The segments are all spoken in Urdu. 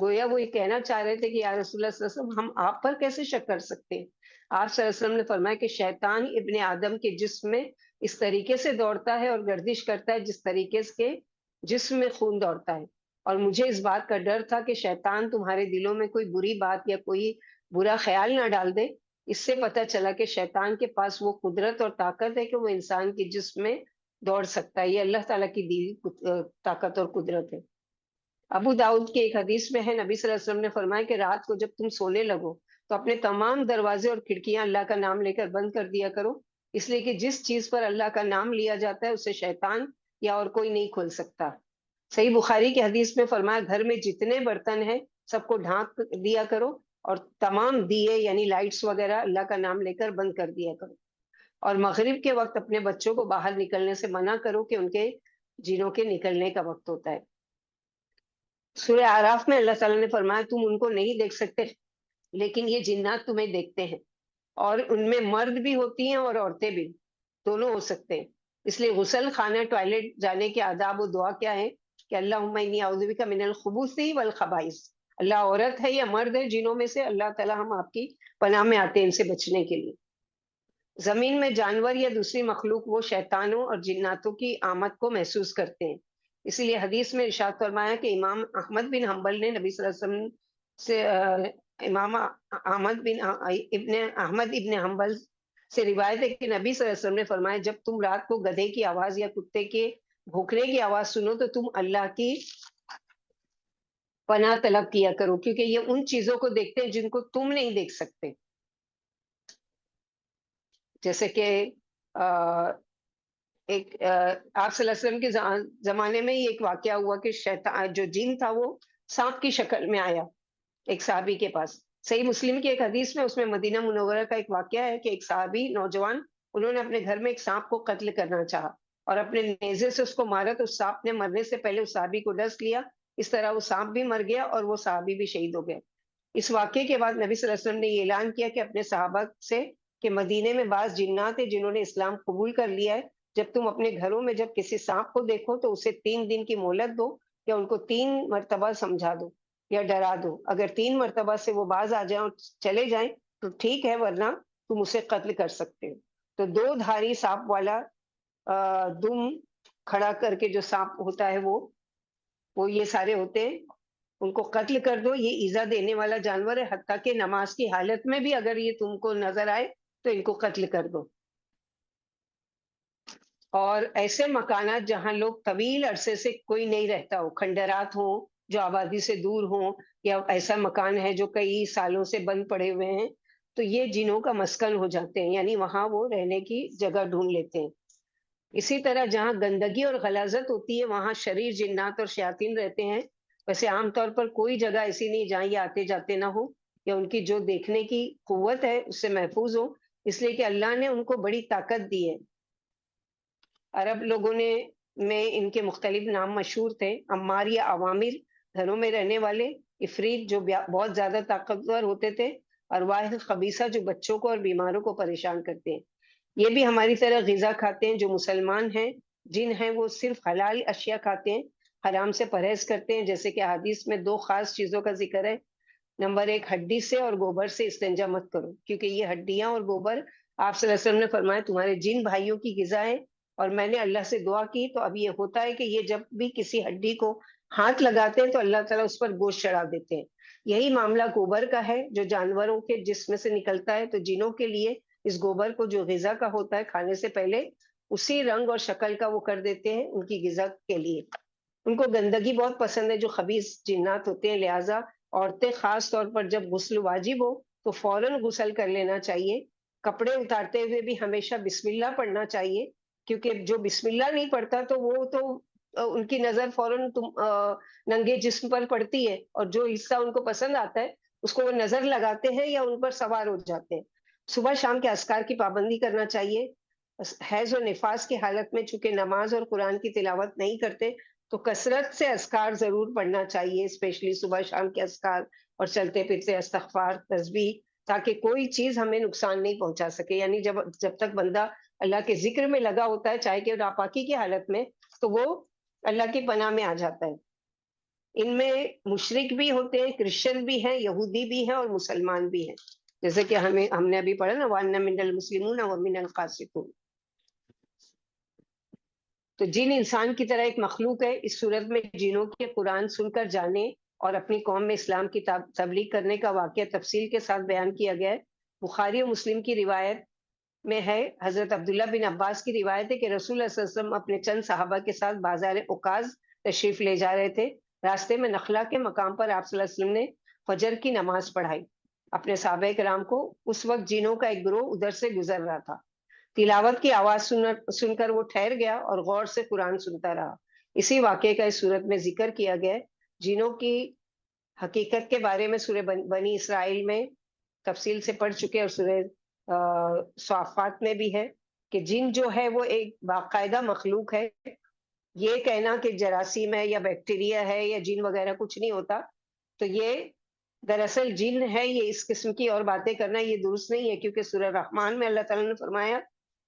گویا وہ یہ کہنا چاہ رہے تھے کہ یا رسول اللہ صلی اللہ علیہ وسلم ہم آپ پر کیسے شک کر سکتے ہیں؟ آپ صلی اللہ علیہ وسلم نے فرمایا کہ شیطان ابن آدم کے جسم میں اس طریقے سے دوڑتا ہے اور گردش کرتا ہے جس طریقے سے جسم میں خون دوڑتا ہے، اور مجھے اس بات کا ڈر تھا کہ شیطان تمہارے دلوں میں کوئی بری بات یا کوئی برا خیال نہ ڈال دے۔ اس سے پتہ چلا کہ شیطان کے پاس وہ قدرت اور طاقت ہے کہ وہ انسان کے جسم میں دوڑ سکتا ہے، یہ اللہ تعالیٰ کی دی ہوئی طاقت اور قدرت ہے۔ ابو داؤد کے ایک حدیث میں ہے، نبی صلی اللہ علیہ وسلم نے فرمایا کہ رات کو جب تم سونے لگو تو اپنے تمام دروازے اور کھڑکیاں اللہ کا نام لے کر بند کر دیا کرو، اس لیے کہ جس چیز پر اللہ کا نام لیا جاتا ہے اسے شیطان یا اور کوئی نہیں کھول سکتا۔ صحیح بخاری کی حدیث میں فرمایا گھر میں جتنے برتن ہیں سب کو ڈھانک دیا کرو، اور تمام دیے یعنی لائٹس وغیرہ اللہ کا نام لے کر بند کر دیا کرو، اور مغرب کے وقت اپنے بچوں کو باہر نکلنے سے منع کرو کہ ان کے جنوں کے نکلنے کا وقت ہوتا ہے۔ سورہ آراف میں اللہ تعالیٰ نے فرمایا تم ان کو نہیں دیکھ سکتے لیکن یہ جنات تمہیں دیکھتے ہیں، اور ان میں مرد بھی ہوتی ہیں اور عورتیں بھی، دونوں ہو سکتے ہیں۔ اس لیے غسل خانہ ٹوائلٹ جانے کے آداب و دعا کیا ہے کہ اللہم انی اعوذ بک من الخبث والخبائث، اللہ عورت ہے یا مرد ہے جنوں میں سے، اللہ تعالیٰ ہم آپ کی پناہ میں آتے ہیں ان سے بچنے کے لیے۔ زمین میں جانور یا دوسری مخلوق وہ شیطانوں اور جناتوں کی آمد کو محسوس کرتے ہیں، اسی لیے حدیث میں ارشاد فرمایا کہ امام احمد بن حنبل نے نبی صلی اللہ علیہ وسلم سے امام احمد ابن حنبل سے روایت ہے کہ نبی صلی اللہ علیہ وسلم نے فرمایا جب تم رات کو گدھے کی آواز یا کتے کے بھونکنے کی آواز سنو تو تم اللہ کی پناہ طلب کیا کرو، کیونکہ یہ ان چیزوں کو دیکھتے ہیں جن کو تم نہیں دیکھ سکتے، جیسے کہ ایک آپ صلی اللہ علیہ وسلم کے زمانے میں ہی ایک واقعہ ہوا کہ شیطان جو جن تھا وہ سانپ کی شکل میں آیا ایک صحابی کے پاس۔ صحیح مسلم کی ایک حدیث میں اس میں مدینہ منورہ کا ایک واقعہ ہے کہ ایک صحابی نوجوان انہوں نے اپنے گھر میں ایک سانپ کو قتل کرنا چاہا اور اپنے نیزے سے اس کو مارا تو اس سانپ نے مرنے سے پہلے اس صحابی کو ڈس لیا، اس طرح وہ سانپ بھی مر گیا اور وہ صحابی بھی شہید ہو گئے۔ اس واقعے کے بعد نبی صلی اللہ علیہ وسلم نے یہ اعلان کیا کہ اپنے صحابہ سے کہ مدینے میں بعض جنات ہیں جنہوں نے اسلام قبول کر لیا ہے، جب تم اپنے گھروں میں جب کسی سانپ کو دیکھو تو اسے 3 دن کی مہلت دو یا ان کو 3 مرتبہ سمجھا دو یا ڈرا دو، اگر 3 مرتبہ سے وہ باز آ جائیں اور چلے جائیں تو ٹھیک ہے ورنہ تم اسے قتل کر سکتے ہو۔ تو 2 دھاری سانپ والا دم کھڑا کر کے جو سانپ ہوتا ہے وہ یہ سارے ہوتے ہیں، ان کو قتل کر دو، یہ ایزا دینے والا جانور ہے، حتیٰ کہ نماز کی حالت میں بھی اگر یہ تم کو نظر آئے تو ان کو قتل کر دو۔ اور ایسے مکانات جہاں لوگ طویل عرصے سے کوئی نہیں رہتا ہو، کھنڈرات ہوں جو آبادی سے دور ہوں، یا ایسا مکان ہے جو کئی سالوں سے بند پڑے ہوئے ہیں، تو یہ جنوں کا مسکن ہو جاتے ہیں، یعنی وہاں وہ رہنے کی جگہ ڈھونڈ لیتے ہیں۔ اسی طرح جہاں گندگی اور غلاظت ہوتی ہے وہاں شریر جنات اور شیاطین رہتے ہیں۔ ویسے عام طور پر کوئی جگہ ایسی نہیں جہاں یہ آتے جاتے نہ ہو یا ان کی جو دیکھنے کی قوت ہے اس سے محفوظ ہو، اس لیے کہ اللہ نے ان کو بڑی طاقت دی ہے۔ عرب لوگوں نے میں ان کے مختلف نام مشہور تھے، عمار یا عوامر گھروں میں رہنے والے، عفریت جو بہت زیادہ طاقتور ہوتے تھے، ارواح خبیثہ جو بچوں کو اور بیماروں کو پریشان کرتے ہیں۔ یہ بھی ہماری طرح غذا کھاتے ہیں، جو مسلمان ہیں جن ہیں وہ صرف حلال اشیاء کھاتے ہیں، حرام سے پرہیز کرتے ہیں، جیسے کہ حدیث میں 2 خاص چیزوں کا ذکر ہے۔ نمبر 1 ہڈی سے اور گوبر سے استنجا مت کرو، کیونکہ یہ ہڈیاں اور گوبر آپ صلی اللہ علیہ وسلم نے فرمایا تمہارے جن بھائیوں کی غذا ہے، اور میں نے اللہ سے دعا کی تو اب یہ ہوتا ہے کہ یہ جب بھی کسی ہڈی کو ہاتھ لگاتے ہیں تو اللہ تعالیٰ اس پر گوشت چڑھا دیتے ہیں۔ یہی معاملہ گوبر کا ہے جو جانوروں کے جسم سے نکلتا ہے، تو جنوں کے لیے اس گوبر کو جو غذا کا ہوتا ہے کھانے سے پہلے اسی رنگ اور شکل کا وہ کر دیتے ہیں ان کی غذا کے لیے۔ ان کو گندگی بہت پسند ہے جو خبیث جنات ہوتے ہیں، لہٰذا عورتیں خاص طور پر جب غسل واجب ہو تو فوراً غسل کر لینا چاہیے۔ کپڑے اتارتے ہوئے بھی ہمیشہ بسم اللہ پڑھنا چاہیے، کیونکہ جو بسم اللہ نہیں پڑھتا تو وہ تو ان کی نظر فوراً ننگے جسم پر پڑتی ہے، اور جو حصہ ان کو پسند آتا ہے اس کو وہ نظر لگاتے ہیں یا ان پر سوار ہو جاتے ہیں۔ صبح شام کے اذکار کی پابندی کرنا چاہیے۔ حیض و نفاس کی حالت میں چونکہ نماز اور قرآن کی تلاوت نہیں کرتے تو کثرت سے اذکار ضرور پڑھنا چاہیے، اسپیشلی صبح شام کے اذکار اور چلتے پھرتے استغفار تسبیح، تاکہ کوئی چیز ہمیں نقصان نہیں پہنچا سکے، یعنی جب تک بندہ اللہ کے ذکر میں لگا ہوتا ہے چاہے کہ ناپاکی کی حالت میں، تو وہ اللہ کی پناہ میں آ جاتا ہے۔ ان میں مشرک بھی ہوتے ہیں، کرسچن بھی ہیں، یہودی بھی ہیں اور مسلمان بھی ہیں، جیسے کہ ہم نے ابھی پڑھا نا وَأَنَّ مِنَ الْمُسْلِمُونَ وَمِنَ الْقَاسِطُونَ۔ تو جن انسان کی طرح ایک مخلوق ہے، اس صورت میں جنوں کے قرآن سن کر جانے اور اپنی قوم میں اسلام کی تبلیغ کرنے کا واقعہ تفصیل کے ساتھ بیان کیا گیا ہے۔ بخاری و مسلم کی روایت میں ہے، حضرت عبداللہ بن عباس کی روایت ہے کہ رسول اللہ صلی اللہ علیہ وسلم اپنے چند صحابہ کے ساتھ بازار اوقاز تشریف لے جا رہے تھے۔ راستے میں نخلا کے مقام پر آپ صلی اللہ علیہ وسلم نے فجر کی نماز پڑھائی اپنے صحابہ کرام کو۔ اس وقت جنوں کا ایک گروہ ادھر سے گزر رہا تھا۔ تلاوت کی آواز سن کر وہ ٹھہر گیا اور غور سے قرآن سنتا رہا۔ اسی واقعے کا اس صورت میں ذکر کیا گیا ہے۔ جنوں کی حقیقت کے بارے میں سورہ بنی اسرائیل میں تفصیل سے پڑھ چکے اور سورہ صافات میں بھی ہے کہ جن جو ہے وہ ایک باقاعدہ مخلوق ہے۔ یہ کہنا کہ جراثیم ہے یا بیکٹیریا ہے یا جن وغیرہ کچھ نہیں ہوتا، تو یہ دراصل جن ہے، یہ اس قسم کی اور باتیں کرنا یہ درست نہیں ہے، کیونکہ سورہ رحمان میں اللہ تعالیٰ نے فرمایا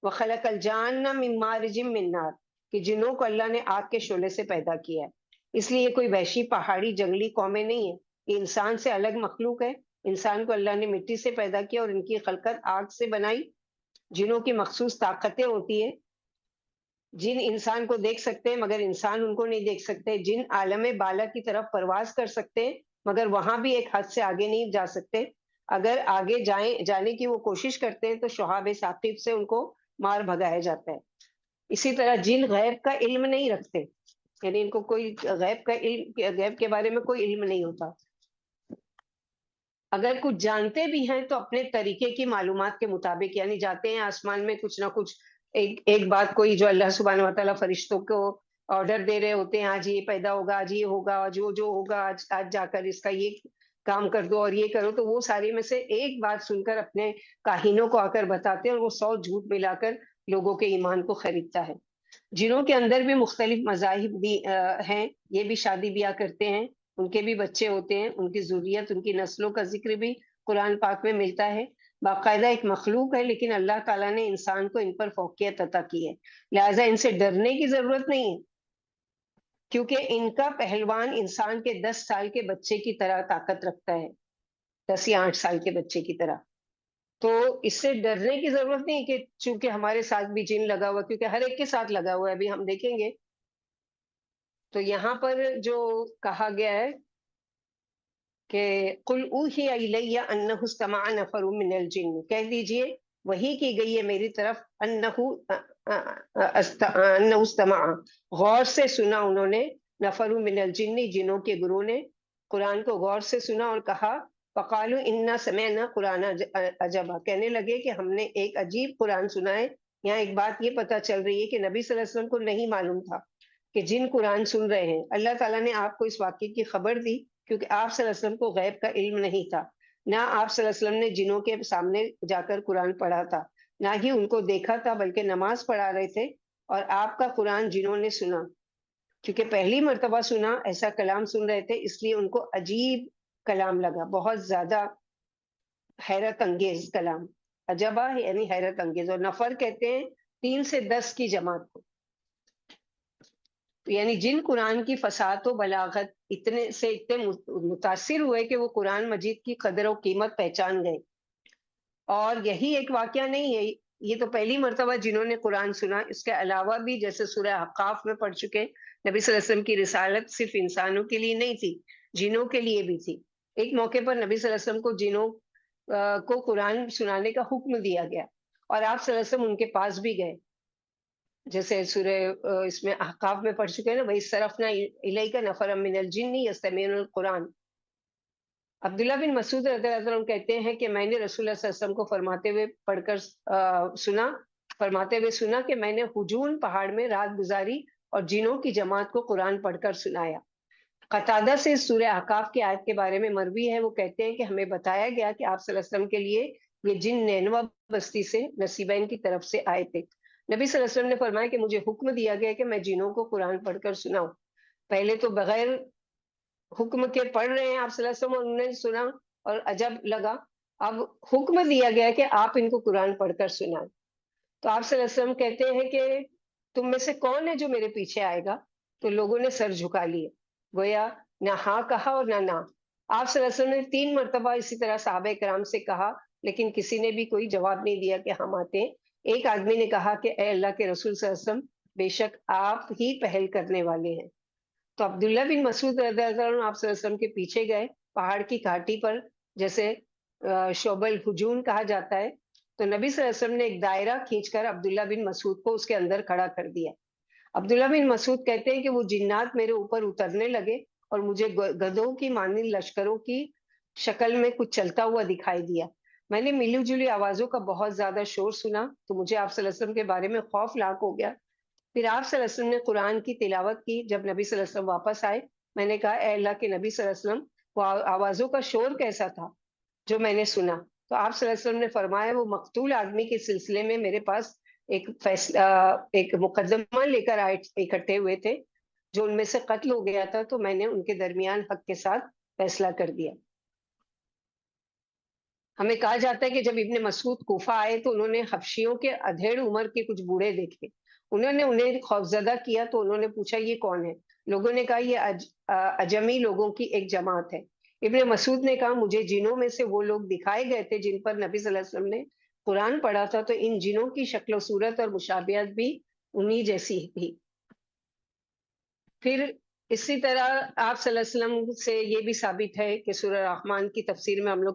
وَخَلَقَ الْجَانَّ مِن مَارِجٍ مِّن نَارٍ کہ جنوں کو اللہ نے آگ کے شعلے سے پیدا کیا ہے۔ اس لیے یہ کوئی وحشی پہاڑی جنگلی قومیں نہیں ہیں، یہ انسان سے الگ مخلوق ہے۔ انسان کو اللہ نے مٹی سے پیدا کیا اور ان کی خلقت آگ سے بنائی۔ جنوں کی مخصوص طاقتیں ہوتی ہیں۔ جن انسان کو دیکھ سکتے ہیں مگر انسان ان کو نہیں دیکھ سکتے۔ جن عالم بالا کی طرف پرواز کر سکتے ہیں مگر وہاں بھی ایک حد سے آگے نہیں جا سکتے۔ اگر آگے جانے کی وہ کوشش کرتے ہیں تو شہاب ثاقب سے ان کو مار بھگایا جاتا ہے۔ اسی طرح جن غیب کا علم نہیں رکھتے، یعنی ان کو کوئی غیب کے بارے میں کوئی علم نہیں ہوتا۔ اگر کچھ جانتے بھی ہیں تو اپنے طریقے کی معلومات کے مطابق، یعنی جاتے ہیں آسمان میں کچھ نہ کچھ ایک بات کوئی جو اللہ سبحانہ و تعالیٰ فرشتوں کو آرڈر دے رہے ہوتے ہیں، آج یہ پیدا ہوگا، آج یہ ہوگا، جو ہوگا آج جا کر اس کا یہ کام کر دو اور یہ کرو، تو وہ سارے میں سے ایک بات سن کر اپنے کاہنوں کو آ کر بتاتے ہیں اور وہ 100 جھوٹ ملا کر لوگوں کے ایمان کو خریدتا ہے۔ جنوں کے اندر بھی مختلف مذاہب بھی ہیں، یہ بھی شادی بیاہ کرتے ہیں، ان کے بھی بچے ہوتے ہیں، ان کی ذریت، ان کی نسلوں کا ذکر بھی قرآن پاک میں ملتا ہے۔ باقاعدہ ایک مخلوق ہے لیکن اللہ تعالیٰ نے انسان کو ان پر فوقیت عطا کی ہے، لہٰذا ان سے ڈرنے کی ضرورت نہیں ہے، کیونکہ ان کا پہلوان انسان کے 10 سال کے بچے کی طرح طاقت رکھتا ہے، 10 یا 8 سال کے بچے کی طرح۔ تو اس سے ڈرنے کی ضرورت نہیں کہ چونکہ ہمارے ساتھ بھی جن لگا ہوا، کیونکہ ہر ایک کے ساتھ لگا ہوا ہے، ابھی ہم دیکھیں گے۔ تو یہاں پر جو کہا گیا ہے کہ قُلْ أُوحِيَ إِلَيَّ أَنَّهُ اسْتَمَعَ نَفَرٌ مِّنَ الْجِنِّ، کہہ دیجئے وحی کی گئی ہے میری طرف، أَنَّهُ اسْتَمَعَ، غور سے سنا انہوں نے، نفر من الجن، جنوں کے گروہ نے قرآن کو غور سے سنا اور کہا فَقَالُوا إِنَّا سَمِعْنَا قُرْآنًا عَجَبًا، کہنے لگے کہ ہم نے ایک عجیب قرآن سنا ہے۔ یہاں ایک بات یہ پتہ چل رہی ہے کہ نبی صلی اللہ علیہ وسلم کو نہیں معلوم تھا کہ جن قرآن سن رہے ہیں۔ اللہ تعالیٰ نے آپ کو اس واقعے کی خبر دی کیونکہ آپ صلی اللہ علیہ وسلم کو غیب کا علم نہیں تھا، نہ آپ صلی اللہ علیہ وسلم نے جنوں کے سامنے جا کر قرآن پڑھا تھا، نہ ہی ان کو دیکھا تھا، بلکہ نماز پڑھا رہے تھے اور آپ کا قرآن جنوں نے سنا، کیونکہ پہلی مرتبہ سنا، ایسا کلام سن رہے تھے، اس لیے ان کو عجیب کلام لگا، بہت زیادہ حیرت انگیز کلام۔ عجبہ یعنی حیرت انگیز، اور نفر کہتے ہیں 3 سے 10 کی جماعت کو، یعنی جن قرآن کی فصاحت و بلاغت اتنے متاثر ہوئے کہ وہ قرآن مجید کی قدر و قیمت پہچان گئے۔ اور یہی ایک واقعہ نہیں ہے، یہ تو پہلی مرتبہ جنہوں نے قرآن سنا، اس کے علاوہ بھی جیسے سورہ احقاف میں پڑھ چکے، نبی صلی اللہ علیہ وسلم کی رسالت صرف انسانوں کے لیے نہیں تھی، جنوں کے لیے بھی تھی۔ ایک موقع پر نبی صلی اللہ علیہ وسلم کو جنوں کو قرآن سنانے کا حکم دیا گیا اور آپ صلی اللہ علیہ وسلم ان کے پاس بھی گئے، جیسے سورہ اس میں احقاف میں پڑھ چکے ہیں نا، وَإِذْ إِلَيْكَ نَفَرًا مِّنَ الْجِنِّ يَسْتَمِعُونَ الْقُرْآنَ۔ عبداللہ بن مسعود رضی اللہ عنہ کہتے ہیں کہ میں نے رسول اللہ صلی اللہ علیہ وسلم کو فرماتے ہوئے پڑھ کر سنا کہ میں نے ہجون پہاڑ میں رات گزاری اور جنوں کی جماعت کو قرآن پڑھ کر سنایا۔ قتادہ سے سورہ احقاف کی آیت کے بارے میں مروی ہے، وہ کہتے ہیں کہ ہمیں بتایا گیا کہ آپ صلی اللہ علیہ وسلم کے لیے یہ جن نینوا بستی سے نصیبین کی طرف سے آئے تھے۔ نبی صلی اللہ علیہ وسلم نے فرمایا کہ مجھے حکم دیا گیا کہ میں جنوں کو قرآن پڑھ کر سناؤں۔ پہلے تو بغیر حکم کے پڑھ رہے ہیں آپ صلی اللہ علیہ وسلم، اور انہوں نے سنا اور عجب لگا، اب حکم دیا گیا کہ آپ ان کو قرآن پڑھ کر سنائیں۔ تو آپ صلی اللہ علیہ وسلم کہتے ہیں کہ تم میں سے کون ہے جو میرے پیچھے آئے گا؟ تو لوگوں نے سر جھکا لیے، گویا نہ ہاں کہا اور نہ آپ صلی اللہ علیہ وسلم نے 3 مرتبہ اسی طرح صحابہ کرام سے کہا، لیکن کسی نے بھی کوئی جواب نہیں دیا کہ ہم آتے ہیں۔ ایک آدمی نے کہا کہ اے اللہ کے رسول صلی اللہ علیہ وسلم، بے شک آپ ہی پہل کرنے والے ہیں۔ تو عبداللہ بن مسعود رضی اللہ عنہ آپ صلی اللہ علیہ وسلم کے پیچھے گئے، پہاڑ کی گھاٹی پر، جیسے شعب الہجون کہا جاتا ہے۔ تو نبی صلی اللہ علیہ وسلم نے ایک دائرہ کھینچ کر عبداللہ بن مسعود کو اس کے اندر کھڑا کر دیا۔ عبداللہ بن مسعود کہتے ہیں کہ وہ جنات میرے اوپر اترنے لگے اور مجھے گدھوں کی مانند لشکروں کی شکل میں کچھ چلتا ہوا دکھائی دیا۔ میں نے ملی جلی آوازوں کا بہت زیادہ شور سنا تو مجھے آپ صلی اللہ علیہ وسلم کے بارے میں خوف لاحق ہو گیا۔ پھر آپ صلی اللہ علیہ وسلم نے قرآن کی تلاوت کی۔ جب نبی صلی اللہ علیہ وسلم واپس آئے، میں نے کہا اے اللہ کے نبی صلی اللہ علیہ وسلم، وہ آوازوں کا شور کیسا تھا جو میں نے سنا؟ تو آپ صلی اللہ علیہ وسلم نے فرمایا وہ مقتول آدمی کے سلسلے میں میرے پاس ایک فیصلہ، ایک مقدمہ لے کر آئے، اکٹھے ہوئے تھے، جو ان میں سے قتل ہو گیا تھا، تو میں نے ان کے درمیان حق کے ساتھ فیصلہ کر دیا۔ ہمیں کہا جاتا ہے کہ جب ابن مسعود کوفہ آئے تو انہوں نے حبشیوں کے ادھیڑ عمر کے کچھ بوڑھے دیکھے، انہوں نے انہیں خوفزدہ کیا تو انہوں نے پوچھا یہ کون ہے؟ لوگوں نے کہا یہ اجمی لوگوں کی ایک جماعت ہے۔ ابن مسعود نے کہا مجھے جنوں میں سے وہ لوگ دکھائے گئے تھے جن پر نبی صلی اللہ علیہ وسلم نے قرآن پڑھا تھا، تو ان جنوں کی شکل و صورت اور مشابہت بھی انہی جیسی تھی۔ پھر اسی طرح آپ صلی اللہ علیہ وسلم سے یہ بھی ثابت ہے کہ سورہ رحمان کی تفسیر میں ہم لوگ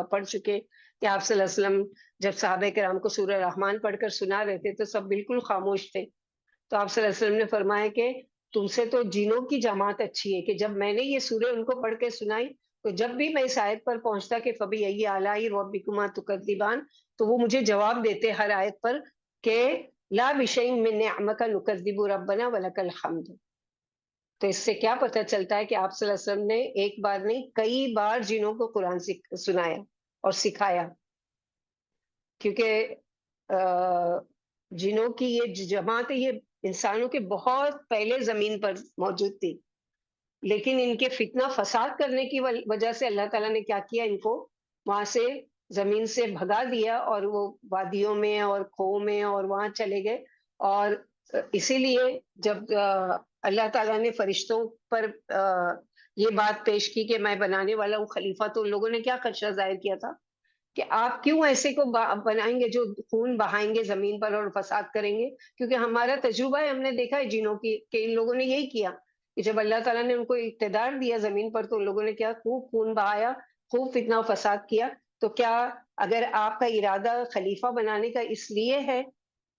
پڑھ چکے کہ آپ صلی اللہ علیہ وسلم جب صحابہ کرام کو سورہ رحمان پڑھ کر سنا رہے تھے تو سب بالکل خاموش تھے۔ تو آپ صلی اللہ علیہ وسلم نے فرمایا کہ تم سے تو جنوں کی جماعت اچھی ہے کہ جب میں نے یہ سورہ ان کو پڑھ کے سنائی تو جب بھی میں اس آیت پر پہنچتا کہ فَبِأَيِّ آلَاءِ رَبِّكُمَا تُكَذِّبَانِ، تو وہ مجھے جواب دیتے ہر آیت پر کہ لا بِشَيْءٍ مِّن نِعْمَكَ نُكَذِّبُ رَبَّنَا وَلَكَ الْحَمْدُ۔ تو اس سے کیا پتہ چلتا ہے کہ آپ صلی اللہ علیہ وسلم نے ایک بار نہیں کئی بار جنوں کو قرآن سنایا اور سکھایا، کیونکہ جنوں کی یہ جماعت ہے، یہ انسانوں کے بہت پہلے زمین پر موجود تھی، لیکن ان کے فتنہ فساد کرنے کی وجہ سے اللہ تعالیٰ نے کیا کیا، ان کو وہاں سے زمین سے بھگا دیا اور وہ وادیوں میں اور کھو میں اور وہاں چلے گئے۔ اور اسی لیے جب اللہ تعالیٰ نے فرشتوں پر یہ بات پیش کی کہ میں بنانے والا ہوں خلیفہ، تو ان لوگوں نے کیا خدشہ ظاہر کیا تھا کہ آپ کیوں ایسے کو بنائیں گے جو خون بہائیں گے زمین پر اور فساد کریں گے؟ کیونکہ ہمارا تجربہ ہے، ہم نے دیکھا ہے جنوں کی کہ ان لوگوں نے یہی کیا کہ جب اللہ تعالیٰ نے ان کو اقتدار دیا زمین پر تو ان لوگوں نے کیا خوب خون بہایا، خوب فتنہ و فساد کیا۔ تو کیا اگر آپ کا ارادہ خلیفہ بنانے کا اس لیے ہے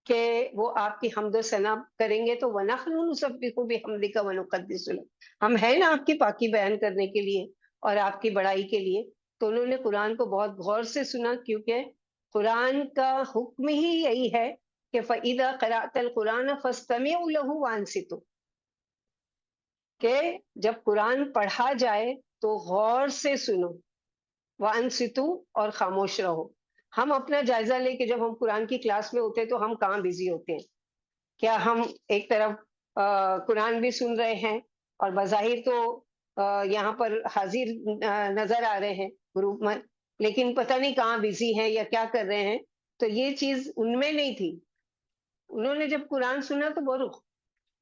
کہ وہ آپ کی حمد و ثنا کریں گے تو وَنَحْنُ نُسَبِّحُ بِحَمْدِكَ وَنُقَدِّسُ لَكَ، ہم ہیں نا آپ کی پاکی بیان کرنے کے لیے اور آپ کی بڑائی کے لیے۔ تو انہوں نے قرآن کو بہت غور سے سنا، کیونکہ قرآن کا حکم ہی یہی ہے کہ فَإِذَا قَرَأْتَ الْقُرْآنَ فَاسْتَمِعُوا لَهُ وَأَنصِتُوا، کہ جب قرآن پڑھا جائے تو غور سے سنو، وَأَنصِتُوا، اور خاموش رہو۔ ہم اپنا جائزہ لیں کہ جب ہم قرآن کی کلاس میں ہوتے ہیں تو ہم کہاں بزی ہوتے ہیں؟ کیا ہم ایک طرف قرآن بھی سن رہے ہیں اور بظاہر تو یہاں پر حاضر نظر آ رہے ہیں گروپ میں، لیکن پتہ نہیں کہاں بزی ہیں یا کیا کر رہے ہیں؟ تو یہ چیز ان میں نہیں تھی۔ انہوں نے جب قرآن سنا تو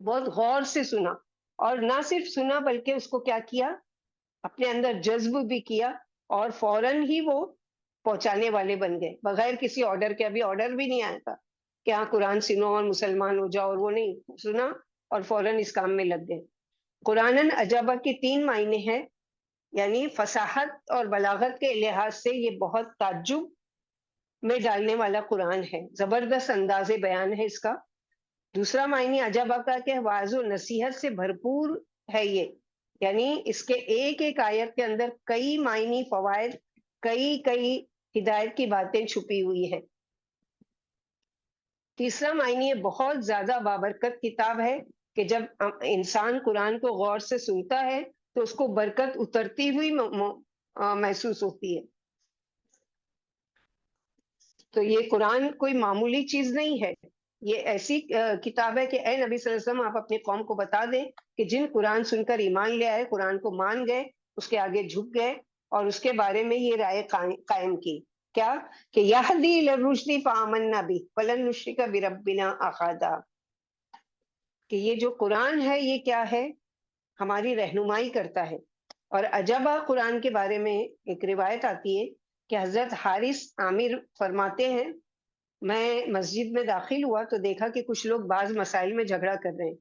بہت غور سے سنا، اور نہ صرف سنا بلکہ اس کو کیا کیا، اپنے اندر جذب بھی کیا، اور فوراً ہی وہ پہنچانے والے بن گئے بغیر کسی آرڈر کے۔ ابھی آرڈر بھی نہیں آیا تھا کہ ہاں قرآن سنو اور مسلمان ہو جاؤ، اور وہ نہیں سنا اور فوراً اس کام میں لگ گئے۔ قرآن عجبہ کے 3 معنی ہیں، یعنی فصاحت اور بلاغت کے لحاظ سے یہ بہت تعجب میں ڈالنے والا قرآن ہے، زبردست انداز بیان ہے اس کا۔ دوسرا معنی عجبہ کا کہ واعظ و نصیحت سے بھرپور ہے یہ، یعنی اس کے ایک ایک آیت کے اندر کئی معنی، فوائد، کئی ہدایت کی باتیں چھپی ہوئی ہیں۔ تیسرا معنی یہ بہت زیادہ بابرکت کتاب ہے کہ جب انسان قرآن کو غور سے سنتا ہے تو اس کو برکت اترتی ہوئی محسوس ہوتی ہے۔ تو یہ قرآن کوئی معمولی چیز نہیں ہے، یہ ایسی کتاب ہے کہ اے نبی صلی اللہ علیہ وسلم آپ اپنی قوم کو بتا دیں کہ جن قرآن سن کر ایمان لے آئے، قرآن کو مان گئے، اس کے آگے جھک گئے اور اس کے بارے میں یہ رائے قائم کی، کیا کہ یہدی الی الرشد فآمنا بہ ولن نشرک بربنا احدا، کہ یہ جو قرآن ہے یہ کیا ہے، ہماری رہنمائی کرتا ہے، اور عجبہ قرآن کے بارے میں ایک روایت آتی ہے کہ حضرت حارث عامر فرماتے ہیں، میں مسجد میں داخل ہوا تو دیکھا کہ کچھ لوگ بعض مسائل میں جھگڑا کر رہے ہیں۔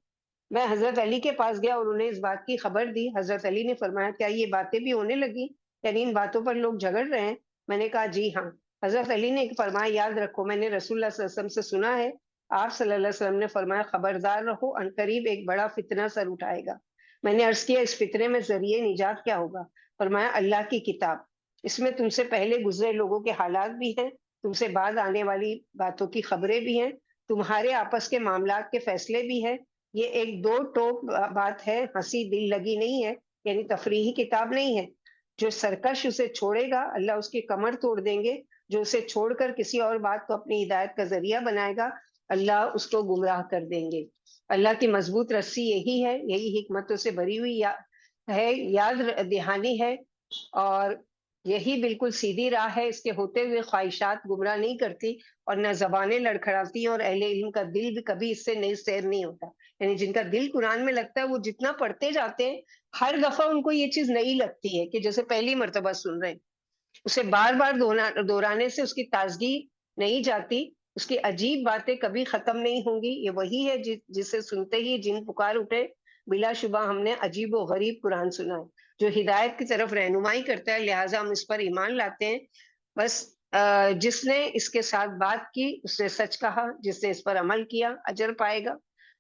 میں حضرت علی کے پاس گیا اور انہیں اس بات کی خبر دی۔ حضرت علی نے فرمایا، کیا یہ باتیں بھی ہونے لگی، یعنی ان باتوں پر لوگ جھگڑ رہے ہیں؟ میں نے کہا جی ہاں۔ حضرت علی نے فرمایا، یاد رکھو میں نے رسول اللہ صلی اللہ علیہ وسلم سے سنا ہے، آپ صلی اللہ علیہ وسلم نے فرمایا خبردار رہو، عنقریب ایک بڑا فتنہ سر اٹھائے گا۔ میں نے عرض کیا اس فتنے میں ذریعہ نجات کیا ہوگا؟ فرمایا اللہ کی کتاب، اس میں تم سے پہلے گزرے لوگوں کے حالات بھی ہیں، تم سے بعد آنے والی باتوں کی خبریں بھی ہیں، تمہارے آپس کے معاملات کے فیصلے بھی ہیں۔ یہ ایک دو ٹوک بات ہے، ہنسی دل لگی نہیں ہے، یعنی تفریحی کتاب نہیں ہے۔ جو سرکش اسے چھوڑے گا اللہ اس کی کمر توڑ دیں گے، جو اسے چھوڑ کر کسی اور بات کو اپنی ہدایت کا ذریعہ بنائے گا اللہ اس کو گمراہ کر دیں گے۔ اللہ کی مضبوط رسی یہی ہے، یہی حکمتوں سے بھری ہوئی ہے، یاد دہانی ہے، اور یہی بالکل سیدھی راہ ہے۔ اس کے ہوتے ہوئے خواہشات گمراہ نہیں کرتی اور نہ زبانیں لڑکھڑاتی ہیں، اور اہل علم کا دل بھی کبھی اس سے سیر نہیں ہوتا۔ یعنی جن کا دل قرآن میں لگتا ہے وہ جتنا پڑھتے جاتے ہیں ہر دفعہ ان کو یہ چیز نئی لگتی ہے کہ جیسے پہلی مرتبہ سن رہے ہیں، اسے بار بار دہرانے سے اس کی تازگی نہیں جاتی، اس کی عجیب باتیں کبھی ختم نہیں ہوں گی۔ یہ وہی ہے جسے سنتے ہی جن پکار اٹھے، بلا شبہ ہم نے عجیب و غریب قرآن سنا ہے جو ہدایت کی طرف رہنمائی کرتا ہے، لہٰذا ہم اس پر ایمان لاتے ہیں۔ بس جس نے اس کے ساتھ بات کی اس نے سچ کہا، جس نے اس پر عمل کیا اجر پائے گا،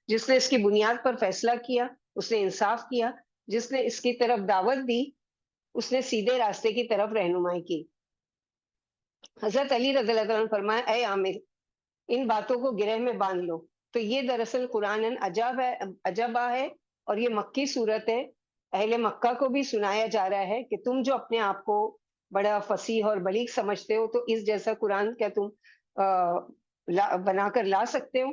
جس نے اس کی بنیاد پر فیصلہ کیا اس نے انصاف کیا، جس نے اس کی طرف دعوت دی اس نے سیدھے راستے کی طرف رہنمائی کی۔ حضرت علی رضی اللہ عنہ فرمایا، اے عامر ان باتوں کو گرہ میں باندھ لو۔ تو یہ دراصل قرآن عجبہ ہے، اور یہ مکی صورت ہے۔ اہل مکہ کو بھی سنایا جا رہا ہے کہ تم جو اپنے آپ کو بڑا فصیح اور بلیغ سمجھتے ہو تو اس جیسا قرآن کیا تم بنا کر لا سکتے ہو؟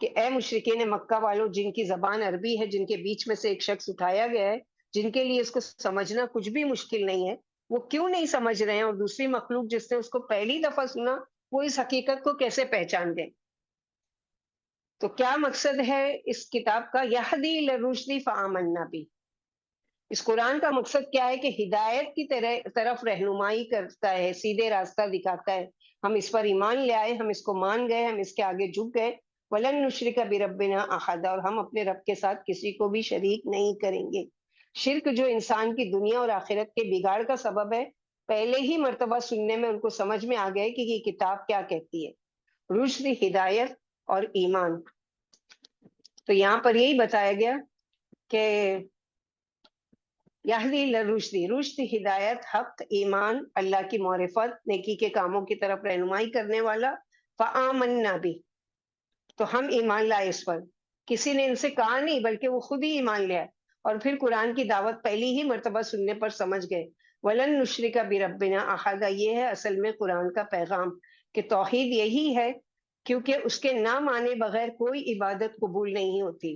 کہ اے مشرکین مکہ والوں، جن کی زبان عربی ہے، جن کے بیچ میں سے ایک شخص اٹھایا گیا ہے، جن کے لیے اس کو سمجھنا کچھ بھی مشکل نہیں ہے، وہ کیوں نہیں سمجھ رہے ہیں؟ اور دوسری مخلوق جس نے اس کو پہلی دفعہ سنا وہ اس حقیقت کو کیسے پہچان دیں؟ تو کیا مقصد ہے اس کتاب کا؟ یہدی الی الرشد فآمنا بھی، اس قرآن کا مقصد کیا ہے کہ ہدایت کی طرف رہنمائی کرتا ہے، سیدھے راستہ دکھاتا ہے۔ ہم اس پر ایمان لے آئے، ہم اس کو مان گئے، ہم اس کے آگے جھک گئے۔ ولن نشرک بربنا احدا، اور ہم اپنے رب کے ساتھ کسی کو بھی شریک نہیں کریں گے۔ شرک جو انسان کی دنیا اور آخرت کے بگاڑ کا سبب ہے، پہلے ہی مرتبہ سننے میں ان کو سمجھ میں آ گئے کہ یہ کتاب کیا کہتی ہے، رشد، ہدایت اور ایمان۔ تو یہاں پر یہی بتایا گیا کہ یہدی للرشد، رشد ہدایت، حق، ایمان، اللہ کی معرفت، نیکی کے کاموں کی طرف رہنمائی کرنے والا۔ فآمنا بھی، تو ہم ایمان لائے اس پر، کسی نے ان سے کہا نہیں بلکہ وہ خود ہی ایمان لے آئے، اور پھر قرآن کی دعوت پہلی ہی مرتبہ سننے پر سمجھ گئے۔ ولن نشرک بربنا احدا، یہ ہے اصل میں قرآن کا پیغام کہ توحید یہی ہے، کیونکہ اس کے نہ مانے بغیر کوئی عبادت قبول نہیں ہوتی۔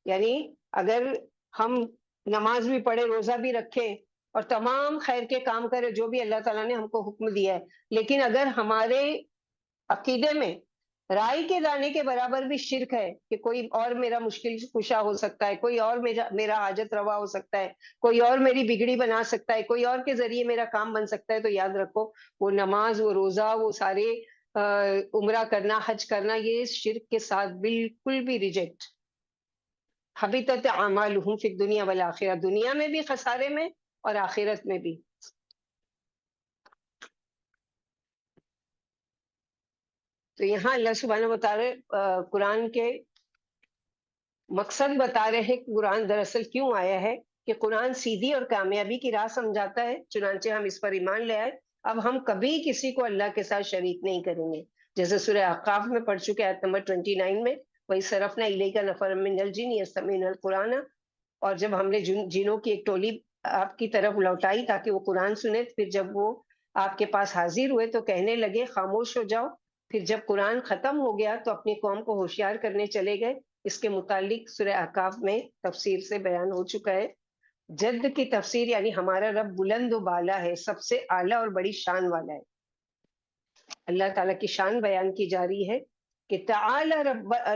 یعنی اگر ہم نماز بھی پڑھے، روزہ بھی رکھے اور تمام خیر کے کام کرے جو بھی اللہ تعالیٰ نے ہم کو حکم دیا ہے، لیکن اگر ہمارے عقیدے میں رائی کے دانے کے برابر بھی شرک ہے کہ کوئی اور میرا مشکل کشا ہو سکتا ہے، کوئی اور میرا حاجت روا ہو سکتا ہے، کوئی اور میری بگڑی بنا سکتا ہے، کوئی اور کے ذریعے میرا کام بن سکتا ہے، تو یاد رکھو وہ نماز، وہ روزہ، وہ سارے عمرہ کرنا، حج کرنا، یہ شرک کے ساتھ بالکل بھی ریجیکٹ۔ حبطت اعمالہم فی الدنیا والآخرہ، دنیا میں بھی خسارے میں اور آخرت میں بھی۔ تو یہاں اللہ سبحانہ وتعالی قرآن کے مقصد بتا رہے ہیں کہ قرآن دراصل کیوں آیا ہے، کہ قرآن سیدھی اور کامیابی کی راہ سمجھاتا ہے، چنانچہ ہم اس پر ایمان لے آئے، اب ہم کبھی کسی کو اللہ کے ساتھ شریک نہیں کریں گے۔ جیسے سورہ احقاف میں پڑھ چکے آیت نمبر 29 میں، وَإِذْ صَرَفْنَا إِلَيْكَ نَفَرًا مِّنَ الْجِنِّ يَسْتَمِعُونَ الْقُرْآنَ، اور جب ہم نے جنوں کی ایک ٹولی آپ کی طرف لوٹائی تاکہ وہ قرآن سنے، پھر جب وہ آپ کے پاس حاضر ہوئے تو کہنے لگے خاموش ہو جاؤ۔ پھر جب قرآن ختم ہو گیا تو اپنی قوم کو ہوشیار کرنے چلے گئے۔ اس کے متعلق سورہ احقاف میں تفسیر سے بیان ہو چکا ہے۔ جد کی تفسیر یعنی ہمارا رب بلند و بالا ہے، سب سے اعلیٰ اور بڑی شان والا ہے۔ اللہ تعالیٰ کی شان بیان کی جا رہی ہے کہ تعالی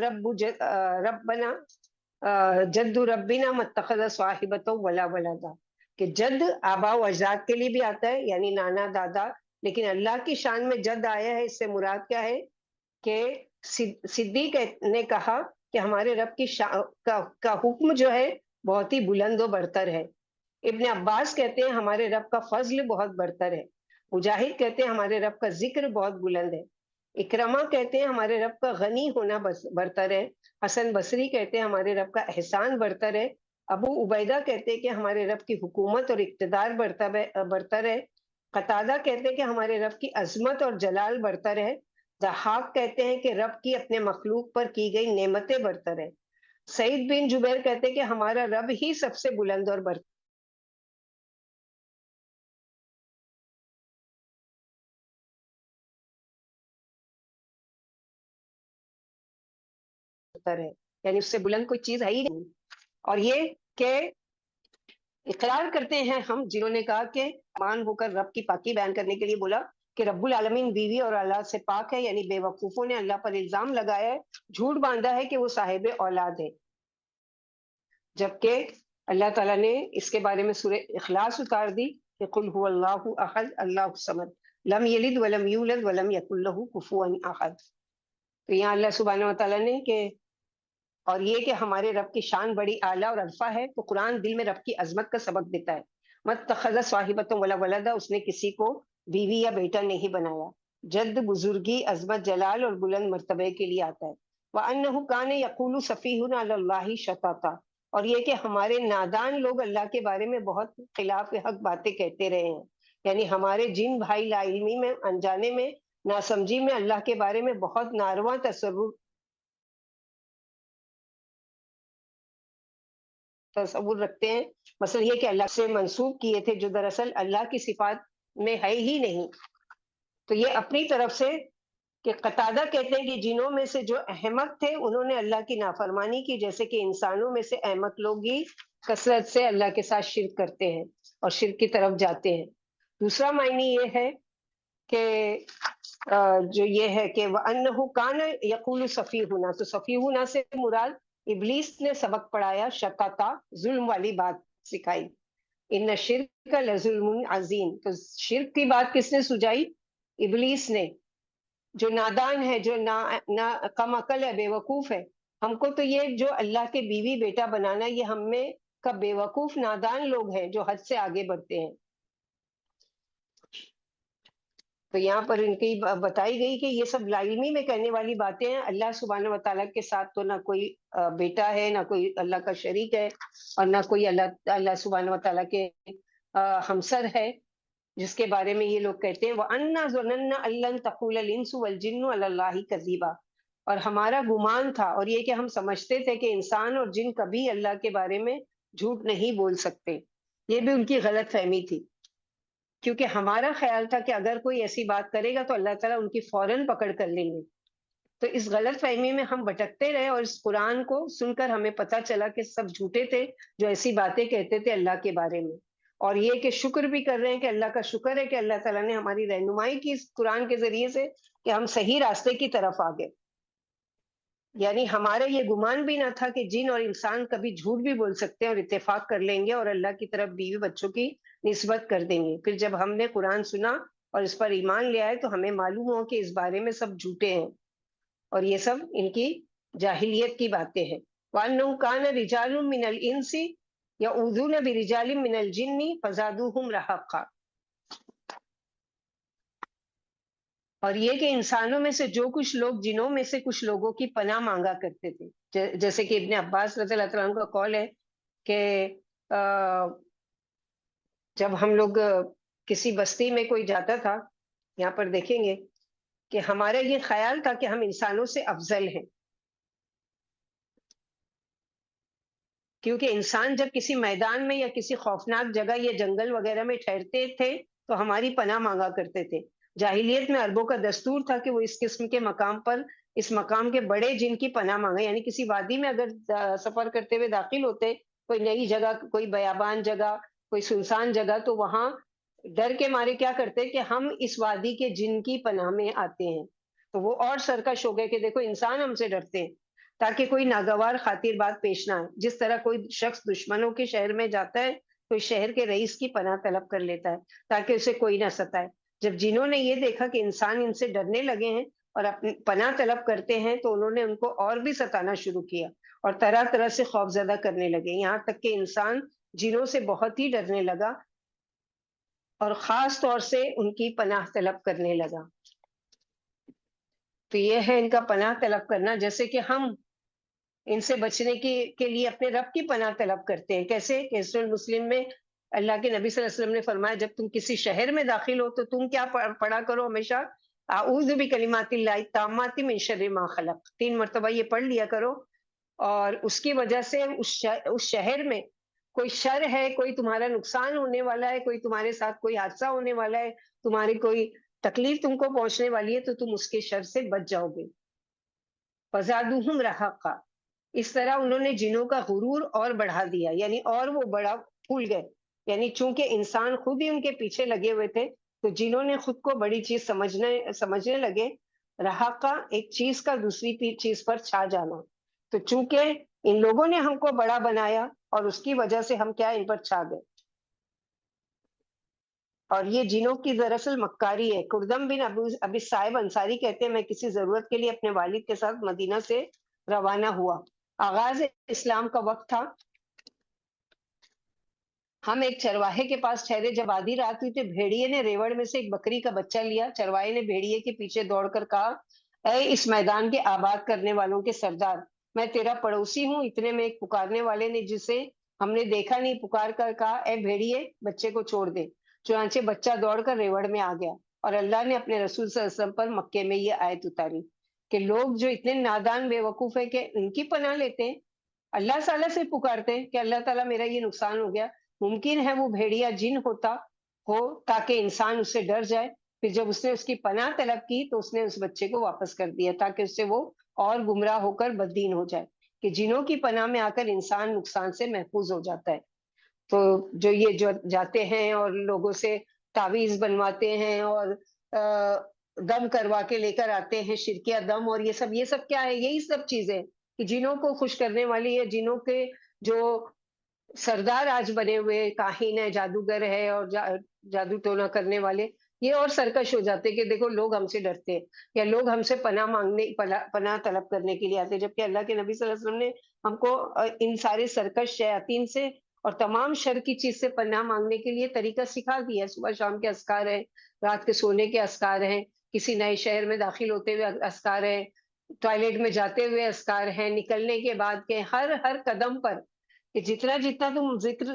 ربنا جد ربنا متخذ صاحبۃ ولا ولدا، کہ جد آبا و اجداد کے لیے بھی آتا ہے یعنی نانا دادا، لیکن اللہ کی شان میں جد آیا ہے، اس سے مراد کیا ہے کہ صدیق نے کہا کہ ہمارے رب کی کا حکم جو ہے بہت ہی بلند و برتر ہے۔ ابن عباس کہتے ہیں ہمارے رب کا فضل بہت برتر ہے۔ مجاہد کہتے ہیں ہمارے رب کا ذکر بہت بلند ہے۔ اکرما کہتے ہیں ہمارے رب کا غنی ہونا برتر ہے۔ حسن بصری کہتے ہیں ہمارے رب کا احسان برتر ہے۔ ابو عبیدہ کہتے ہیں کہ ہمارے رب کی حکومت اور اقتدار برتر ہے۔ قتادہ کہتے ہیں کہ ہمارے رب کی عظمت اور جلال برتر ہے۔ ضحاک کہتے ہیں کہ رب کی اپنے مخلوق پر کی گئی نعمتیں برتر ہے۔ سعید بن جبیر کہتے ہیں کہ ہمارا رب ہی سب سے بلند اور برتر ہے، یعنی اس سے بلند کوئی چیز ہے ہی نہیں۔ اور یہ کہ اقرار کرتے ہیں ہم جنہوں نے کہا کہ مان ہو کر رب کی پاکی بیان کرنے کے لیے بولا کہ رب العالمین بیوی اور اولاد سے پاک ہے، یعنی بے وقوفوں نے اللہ پر الزام لگایا ہے، جھوٹ باندھا ہے کہ وہ صاحب اولاد ہے، جبکہ اللہ تعالیٰ نے اس کے بارے میں سورہ اخلاص اتار دی کہ قل هو اللہ احد اللہ الصمد لم یلد ولم یولد ولم یکن له کفوا احد۔ تو یہاں اللہ سبحانہ و تعالیٰ نے کہ اور یہ کہ ہمارے رب کی شان بڑی اعلیٰ اور عرفہ ہے، تو قرآن دل میں رب کی عظمت کا سبق دیتا ہے۔ متخذ صاحبۃ ولا ولدا، اس نے کسی کو بیوی یا بیٹا نہیں بنایا۔ جد بزرگی، عظمت، جلال اور بلند مرتبے کے لیے آتا ہے۔ وَأَنَّهُ كَانَ يَقُولُ سَفِيهٌ عَلَى اللَّهِ شَطَطًا، اور یہ کہ ہمارے نادان لوگ اللہ کے بارے میں بہت خلاف حق باتیں کہتے رہے ہیں، یعنی ہمارے جن بھائی لا علمی میں، انجانے میں، ناسمجھی میں اللہ کے بارے میں بہت ناروا تصور رکھتے ہیں، مثلا یہ کہ اللہ سے منسوب کیے تھے جو دراصل اللہ کی صفات میں ہے ہی نہیں۔ تو یہ اپنی طرف سے کہ قتادہ کہتے ہیں کہ جنوں میں سے جو احمق تھے انہوں نے اللہ کی نافرمانی کی، جیسے کہ انسانوں میں سے احمق لوگ ہی کثرت سے اللہ کے ساتھ شرک کرتے ہیں اور شرک کی طرف جاتے ہیں۔ دوسرا معنی یہ ہے کہ جو یہ ہے کہ وَأَنَّهُ كَانَ يَقُولُ سَفِيهُنَا، تو سفیہنا سے مراد ابلیس نے سبق پڑھایا، شتاتا، ظلم والی بات سکھائی۔ ان شرک لظلم عظیم، تو شرک کی بات کس نے سجائی؟ ابلیس نے، جو نادان ہے، جو کم عقل ہے، بے وقوف ہے۔ ہم کو تو یہ جو اللہ کے بیوی بیٹا بنانا، یہ ہم میں کا بے وقوف نادان لوگ ہیں جو حد سے آگے بڑھتے ہیں۔ تو یہاں پر ان کی بتائی گئی کہ یہ سب لا علمی میں کہنے والی باتیں ہیں۔ اللہ سبحانہ و تعالیٰ کے ساتھ تو نہ کوئی بیٹا ہے، نہ کوئی اللہ کا شریک ہے، اور نہ کوئی اللہ سبحانہ و تعالیٰ کے ہمسر ہے، جس کے بارے میں یہ لوگ کہتے ہیں وَأَنَّا ظُنَنَّا أَن لَّن تَقُولَ الْإِنسُ وَالْجِنُّ عَلَى اللَّهِ كَذِبًا، اور ہمارا گمان تھا، اور یہ کہ ہم سمجھتے تھے کہ انسان اور جن کبھی اللہ کے بارے میں جھوٹ نہیں بول سکتے۔ یہ بھی ان کی غلط فہمی تھی، کیونکہ ہمارا خیال تھا کہ اگر کوئی ایسی بات کرے گا تو اللہ تعالیٰ ان کی فوراً پکڑ کر لیں گے۔ تو اس غلط فہمی میں ہم بھٹکتے رہے، اور اس قرآن کو سن کر ہمیں پتہ چلا کہ سب جھوٹے تھے جو ایسی باتیں کہتے تھے اللہ کے بارے میں۔ اور یہ کہ شکر بھی کر رہے ہیں کہ اللہ کا شکر ہے کہ اللہ تعالیٰ نے ہماری رہنمائی کی اس قرآن کے ذریعے سے کہ ہم صحیح راستے کی طرف آ گئے۔ یعنی ہمارا یہ گمان بھی نہ تھا کہ جن اور انسان کبھی جھوٹ بھی بول سکتے ہیں اور اتفاق کر لیں گے اور اللہ کی طرف بیوی بچوں کی نسبت کر دیں گے۔ پھر جب ہم نے قرآن سنا اور اس پر ایمان لے آئے تو ہمیں معلوم ہو کہ اس بارے میں سب جھوٹے ہیں، اور یہ سب ان کی جاہلیت کی باتیں ہیں۔ وَأَنَّهُ كَانَ رِجَالٌ مِّنَ الْإِنسِ يَعُوذُونَ بِرِجَالٍ مِّنَ الْجِنِّ فَزَادُوهُمْ رَهَقًا، اور یہ کہ انسانوں میں سے جو کچھ لوگ جنوں میں سے کچھ لوگوں کی پناہ مانگا کرتے تھے، جیسے کہ ابن عباس رضی اللہ تعالیٰ عنہ کا قول ہے کہ جب ہم لوگ کسی بستی میں کوئی جاتا تھا، یہاں پر دیکھیں گے کہ ہمارا یہ خیال تھا کہ ہم انسانوں سے افضل ہیں، کیونکہ انسان جب کسی میدان میں یا کسی خوفناک جگہ یا جنگل وغیرہ میں ٹھہرتے تھے تو ہماری پناہ مانگا کرتے تھے۔ جاہلیت میں عربوں کا دستور تھا کہ وہ اس قسم کے مقام پر اس مقام کے بڑے جن کی پناہ مانگا، یعنی کسی وادی میں اگر سفر کرتے ہوئے داخل ہوتے، کوئی نئی جگہ، کوئی بیابان جگہ، کوئی سنسان جگہ، تو وہاں ڈر کے مارے کیا کرتے کہ ہم اس وادی کے جن کی پناہ میں آتے ہیں۔ تو وہ اور سرکش ہو گئے کہ دیکھو انسان ہم سے ڈرتے ہیں، تاکہ کوئی ناگوار خاطر بات پیش نہ آئے۔ جس طرح کوئی شخص دشمنوں کے شہر میں جاتا ہے کوئی شہر کے رئیس کی پناہ طلب کر لیتا ہے تاکہ اسے کوئی نہ ستائے۔ جب جنہوں نے یہ دیکھا کہ انسان ان سے ڈرنے لگے ہیں اور اپنی پناہ طلب کرتے ہیں تو انہوں نے ان کو اور بھی ستانا شروع کیا اور طرح طرح سے خوفزدہ کرنے لگے، یہاں تک کہ انسان جنوں سے بہت ہی ڈرنے لگا اور خاص طور سے ان کی پناہ طلب کرنے لگا۔ تو یہ ہے ان کا پناہ طلب کرنا، جیسے کہ ہم ان سے بچنے کے لیے اپنے رب کی پناہ طلب کرتے ہیں۔ کیسے کہ سورہ مسلم میں اللہ کے نبی صلی اللہ علیہ وسلم نے فرمایا جب تم کسی شہر میں داخل ہو تو تم کیا پڑھا کرو ہمیشہ، اعوذ بکلمات اللہ التامات من شر ما خلق، 3 مرتبہ یہ پڑھ لیا کرو، اور اس کی وجہ سے اس شہر میں کوئی شر ہے، کوئی تمہارا نقصان ہونے والا ہے، کوئی تمہارے ساتھ کوئی حادثہ ہونے والا ہے، تمہاری کوئی تکلیف تم کو پہنچنے والی ہے تو تم اس کے شر سے بچ جاؤ گے۔ فزادوہم رہقا، اس طرح انہوں نے جنوں کا غرور اور بڑھا دیا، یعنی اور وہ بڑا پھول گئے، یعنی چونکہ انسان خود ہی ان کے پیچھے لگے ہوئے تھے تو جنہوں نے خود کو بڑی چیز سمجھنے لگے۔ رہا کا ایک چیز کا دوسری چیز پر چھا جانا، تو چونکہ ان لوگوں نے ہم کو بڑا بنایا اور اس کی وجہ سے ہم کیا ان پر چھا گئے، اور یہ جنوں کی دراصل مکاری ہے۔ کردم بن ابی صاحب انصاری کہتے ہیں میں کسی ضرورت کے لیے اپنے والد کے ساتھ مدینہ سے روانہ ہوا، آغاز اسلام کا وقت تھا، ہم ایک چرواہے کے پاس ٹھہرے، جب آدھی رات ہوئی تو بھیڑیے نے ریوڑ میں سے ایک بکری کا بچہ لیا، چرواہے نے بھیڑیے کے پیچھے دوڑ کر کہا اے اس میدان کے آباد کرنے والوں کے سردار، میں تیرا پڑوسی ہوں۔ اتنے میں ایک پکارنے والے نے جسے ہم نے دیکھا نہیں پکار کر کہا اے بھیڑیے بچے کو چھوڑ دے، چنانچہ بچہ دوڑ کر ریوڑ میں آ گیا، اور اللہ نے اپنے رسول صلی اللہ علیہ وسلم پر مکے میں یہ آیت اتاری کہ لوگ جو اتنے نادان بے وقوف ہے کہ ان کی پناہ لیتے ہیں، اللہ تعالیٰ سے پکارتے ہیں کہ اللہ تعالیٰ میرا یہ نقصان ہو گیا، ممکن ہے وہ بھیڑیا جن ہوتا ہو تاکہ انسان اس سے ڈر جائے، پھر جب اس نے اس کی پناہ طلب کی تو اس نے اس بچے کو واپس کر دیا تاکہ اس سے وہ اور گمراہ ہو کر بددین ہو جائے، کہ جنوں کی پناہ میں آ کر انسان نقصان سے محفوظ ہو جاتا ہے۔ تو جو جاتے ہیں اور لوگوں سے تعویذ بنواتے ہیں اور دم کروا کے لے کر آتے ہیں، شرکیہ دم، اور یہ سب کیا ہے، یہی سب چیزیں کہ جنوں کو خوش کرنے والی ہے، جنوں کے جو سردار آج بنے ہوئے کاہن ہے، جادوگر ہے اور جادو ٹونا کرنے والے، یہ اور سرکش ہو جاتے کہ دیکھو لوگ ہم سے ڈرتے ہیں یا لوگ ہم سے پناہ طلب کرنے کے لیے آتے، جبکہ اللہ کے نبی صلی اللہ علیہ وسلم نے ہم کو ان سارے سرکش شیاطین سے اور تمام شر کی چیز سے پناہ مانگنے کے لیے طریقہ سکھا دیا ہے۔ صبح شام کے اذکار ہیں، رات کے سونے کے اذکار ہیں، کسی نئے شہر میں داخل ہوتے ہوئے اذکار ہیں، ٹوائلٹ میں جاتے ہوئے اذکار ہیں، نکلنے کے بعد کے ہر قدم پر کہ جتنا جتنا تم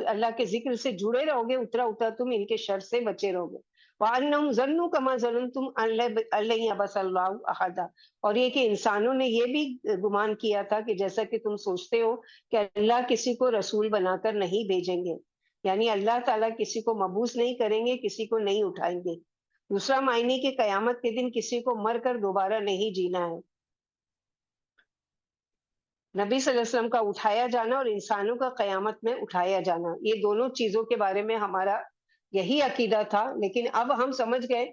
اللہ کے ذکر سے جڑے رہو گے اتنا اتنا تم ان کے شر سے بچے رہو گے۔ وَأَنَّهُمْ ظَنُّوا كَمَا ظَنَنتُمْ أَن لَّن يَبْعَثَ اللَّهُ أَحَدًا، اور یہ کہ انسانوں نے یہ بھی گمان کیا تھا کہ جیسا کہ تم سوچتے ہو کہ اللہ کسی کو رسول بنا کر نہیں بھیجیں گے، یعنی اللہ تعالیٰ کسی کو مبعوث نہیں کریں گے، کسی کو نہیں اٹھائیں گے۔ دوسرا معنی کہ قیامت کے دن کسی کو مر کر دوبارہ نہیں جینا ہے۔ نبی صلی اللہ علیہ وسلم کا اٹھایا جانا اور انسانوں کا قیامت میں اٹھایا جانا، یہ دونوں چیزوں کے بارے میں ہمارا یہی عقیدہ تھا، لیکن اب ہم سمجھ گئے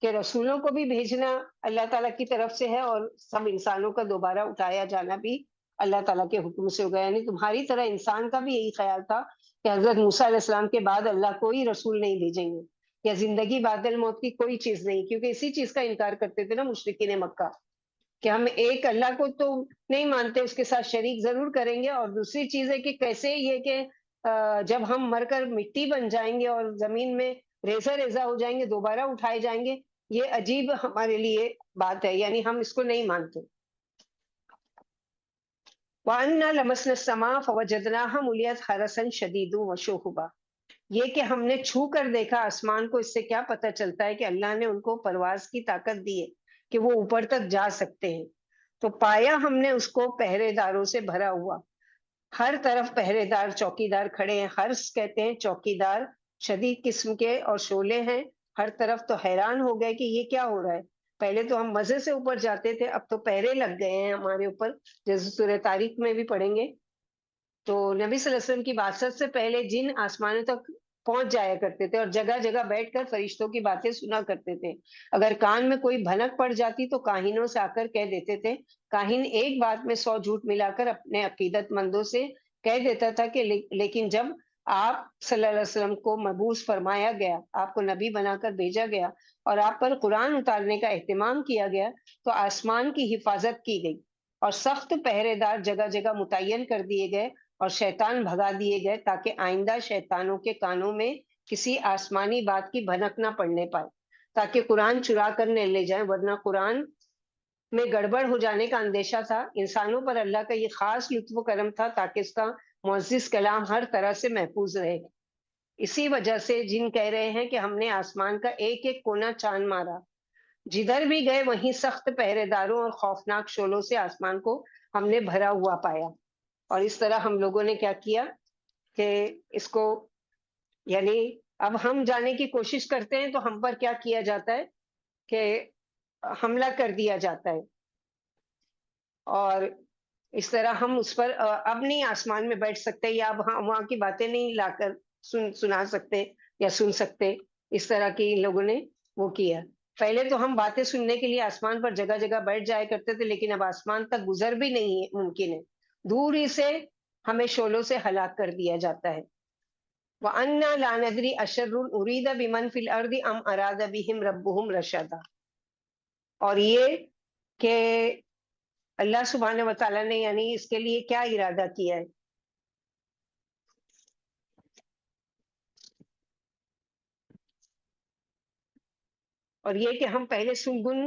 کہ رسولوں کو بھی بھیجنا اللہ تعالیٰ کی طرف سے ہے اور سب انسانوں کا دوبارہ اٹھایا جانا بھی اللہ تعالیٰ کے حکم سے ہوگا، یعنی تمہاری طرح انسان کا بھی یہی خیال تھا کہ حضرت موسیٰ علیہ السلام کے بعد اللہ کوئی رسول نہیں بھیجیں گے یا زندگی بعد الموت کی کوئی چیز نہیں، کیونکہ اسی چیز کا انکار کرتے تھے نا مشرکین مکہ کہ ہم ایک اللہ کو تو نہیں مانتے، اس کے ساتھ شریک ضرور کریں گے، اور دوسری چیز ہے کہ کیسے یہ کہ جب ہم مر کر مٹی بن جائیں گے اور زمین میں ریزہ ریزہ ہو جائیں گے دوبارہ اٹھائے جائیں گے، یہ عجیب ہمارے لیے بات ہے، یعنی ہم اس کو نہیں مانتے۔ وَأَنَّا لَمَسْنَا السَّمَاءَ فَوَجَدْنَاهَا مُلِئَتْ حَرَسًا شَدِيدًا وَشُهُبًا، یہ کہ ہم نے چھو کر دیکھا آسمان کو، اس سے کیا پتہ چلتا ہے کہ اللہ نے ان کو پرواز کی طاقت دی ہے کہ وہ اوپر تک جا سکتے ہیں، تو پایا ہم نے اس کو پہرے داروں سے بھرا ہوا، ہر طرف پہرے دار چوکی دار کھڑے ہیں، حرس کہتے ہیں چوکی دار، شدید قسم کے اور شعلے ہیں ہر طرف، تو حیران ہو گئے کہ یہ کیا ہو رہا ہے، پہلے تو ہم مزے سے اوپر جاتے تھے اب تو پہرے لگ گئے ہیں ہمارے اوپر، جیسے سورہ تاریخ میں بھی پڑھیں گے۔ تو نبی صلی اللہ علیہ وسلم کی بعثت سے پہلے جن آسمانوں تک پہنچ جایا کرتے تھے اور جگہ جگہ بیٹھ کر فرشتوں کی باتیں سنا کرتے تھے، اگر کان میں کوئی بھنک پڑ جاتی تو کاہنوں سے آ کر کہہ دیتے تھے، کاہن ایک بات میں 100 جھوٹ ملا کر اپنے عقیدت مندوں سے کہہ دیتا تھا کہ لیکن جب آپ صلی اللہ علیہ وسلم کو مبعوث فرمایا گیا، آپ کو نبی بنا کر بھیجا گیا اور آپ پر قرآن اتارنے کا اہتمام کیا گیا، تو آسمان کی حفاظت کی گئی اور سخت پہرے دار جگہ جگہ متعین کر دیے گئے اور شیطان بھگا دیے گئے، تاکہ آئندہ شیطانوں کے کانوں میں کسی آسمانی بات کی بھنک نہ پڑنے پائے، تاکہ قرآن چرا کر نہ لے جائیں، ورنہ قرآن میں گڑبڑ ہو جانے کا اندیشہ تھا۔ انسانوں پر اللہ کا یہ خاص لطف و کرم تھا تاکہ اس کا معزز کلام ہر طرح سے محفوظ رہے۔ اسی وجہ سے جن کہہ رہے ہیں کہ ہم نے آسمان کا ایک ایک کونا چاند مارا، جدھر بھی گئے وہیں سخت پہرے داروں اور خوفناک شعلوں سے آسمان کو ہم نے بھرا ہوا پایا۔ اور اس طرح ہم لوگوں نے کیا کیا کہ اس کو، یعنی اب ہم جانے کی کوشش کرتے ہیں تو ہم پر کیا کیا جاتا ہے کہ حملہ کر دیا جاتا ہے، اور اس طرح ہم اس پر اب نہیں آسمان میں بیٹھ سکتے، یا اب وہاں کی باتیں نہیں لا کر سنا سکتے یا سن سکتے۔ اس طرح کی ان لوگوں نے وہ کیا۔ پہلے تو ہم باتیں سننے کے لیے آسمان پر جگہ جگہ بیٹھ جایا کرتے تھے، لیکن اب آسمان تک گزر بھی نہیں ممکن ہے، دور ہی سے ہمیں شعلوں سے ہلاک کر دیا جاتا ہے۔ وَأَنَّا لَا نَدْرِي أَشَرٌّ أُرِيدَ بِمَنْ فِي الْأَرْضِ أَمْ أَرَادَ بِهِمْ رَبُّهُمْ رَشَدًا۔ اور یہ کہ اللہ سبحانہ وتعالیٰ نے یعنی اس کے لیے کیا ارادہ کیا ہے، اور یہ کہ ہم پہلے سنگن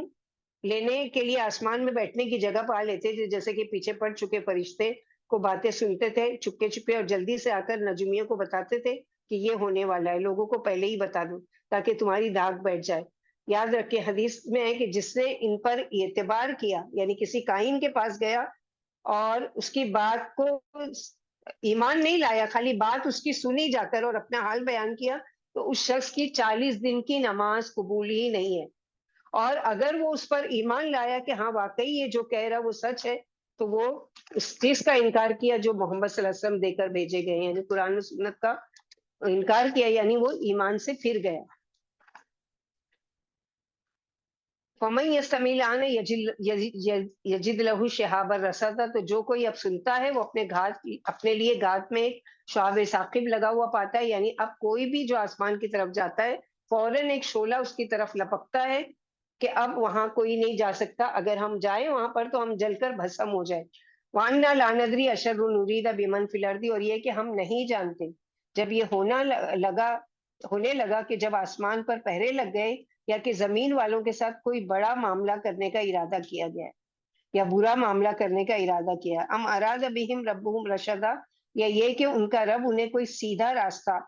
لینے کے لیے آسمان میں بیٹھنے کی جگہ پا لیتے تھے، جیسے کہ پیچھے پڑ چکے فرشتے کو باتیں سنتے تھے چپکے چپکے، اور جلدی سے آ کر نجومیوں کو بتاتے تھے کہ یہ ہونے والا ہے، لوگوں کو پہلے ہی بتا دو تاکہ تمہاری داغ بیٹھ جائے۔ یاد رکھیں حدیث میں ہے کہ جس نے ان پر اعتبار کیا، یعنی کسی کائن کے پاس گیا اور اس کی بات کو ایمان نہیں لایا، خالی بات اس کی سنی جا کر اور اپنا حال بیان کیا، تو اس شخص کی 40 دن کی نماز قبول ہی نہیں ہے۔ اور اگر وہ اس پر ایمان لایا کہ ہاں واقعی یہ جو کہہ رہا وہ سچ ہے، تو وہ اس چیز کا انکار کیا جو محمد صلی اللہ علیہ وسلم دے کر بھیجے گئے ہیں، یعنی قرآن و سنت کا انکار کیا، یعنی وہ ایمان سے پھر گیا۔ فَمَن يَسْتَمِعِ الْآنَ يَجِدْ لَهُ شِهَابًا رَّصَدًا، تو جو کوئی اب سنتا ہے وہ اپنے لیے گھات میں ایک شعاع ثاقب لگا ہوا پاتا ہے، یعنی اب کوئی بھی جو آسمان کی طرف جاتا ہے فوراً ایک شعلہ اس کی طرف لپکتا ہے کہ اب وہاں کوئی نہیں جا سکتا، اگر ہم جائیں وہاں پر تو ہم جل کر بھسم ہو جائیں۔ وَأَنَّا لَا نَدْرِي أَشَرٌّ أُرِيدَ بِمَنْ فِي الْأَرْضِ، اور یہ کہ ہم نہیں جانتے جب یہ ہونے لگا کہ جب آسمان پر پہرے لگ گئے یا کہ زمین والوں کے ساتھ کوئی بڑا معاملہ کرنے کا ارادہ کیا گیا ہے یا برا معاملہ کرنے کا ارادہ کیا، ام اراد بہم ربہم رشدا، یا یہ کہ ان کا رب انہیں کوئی سیدھا راستہ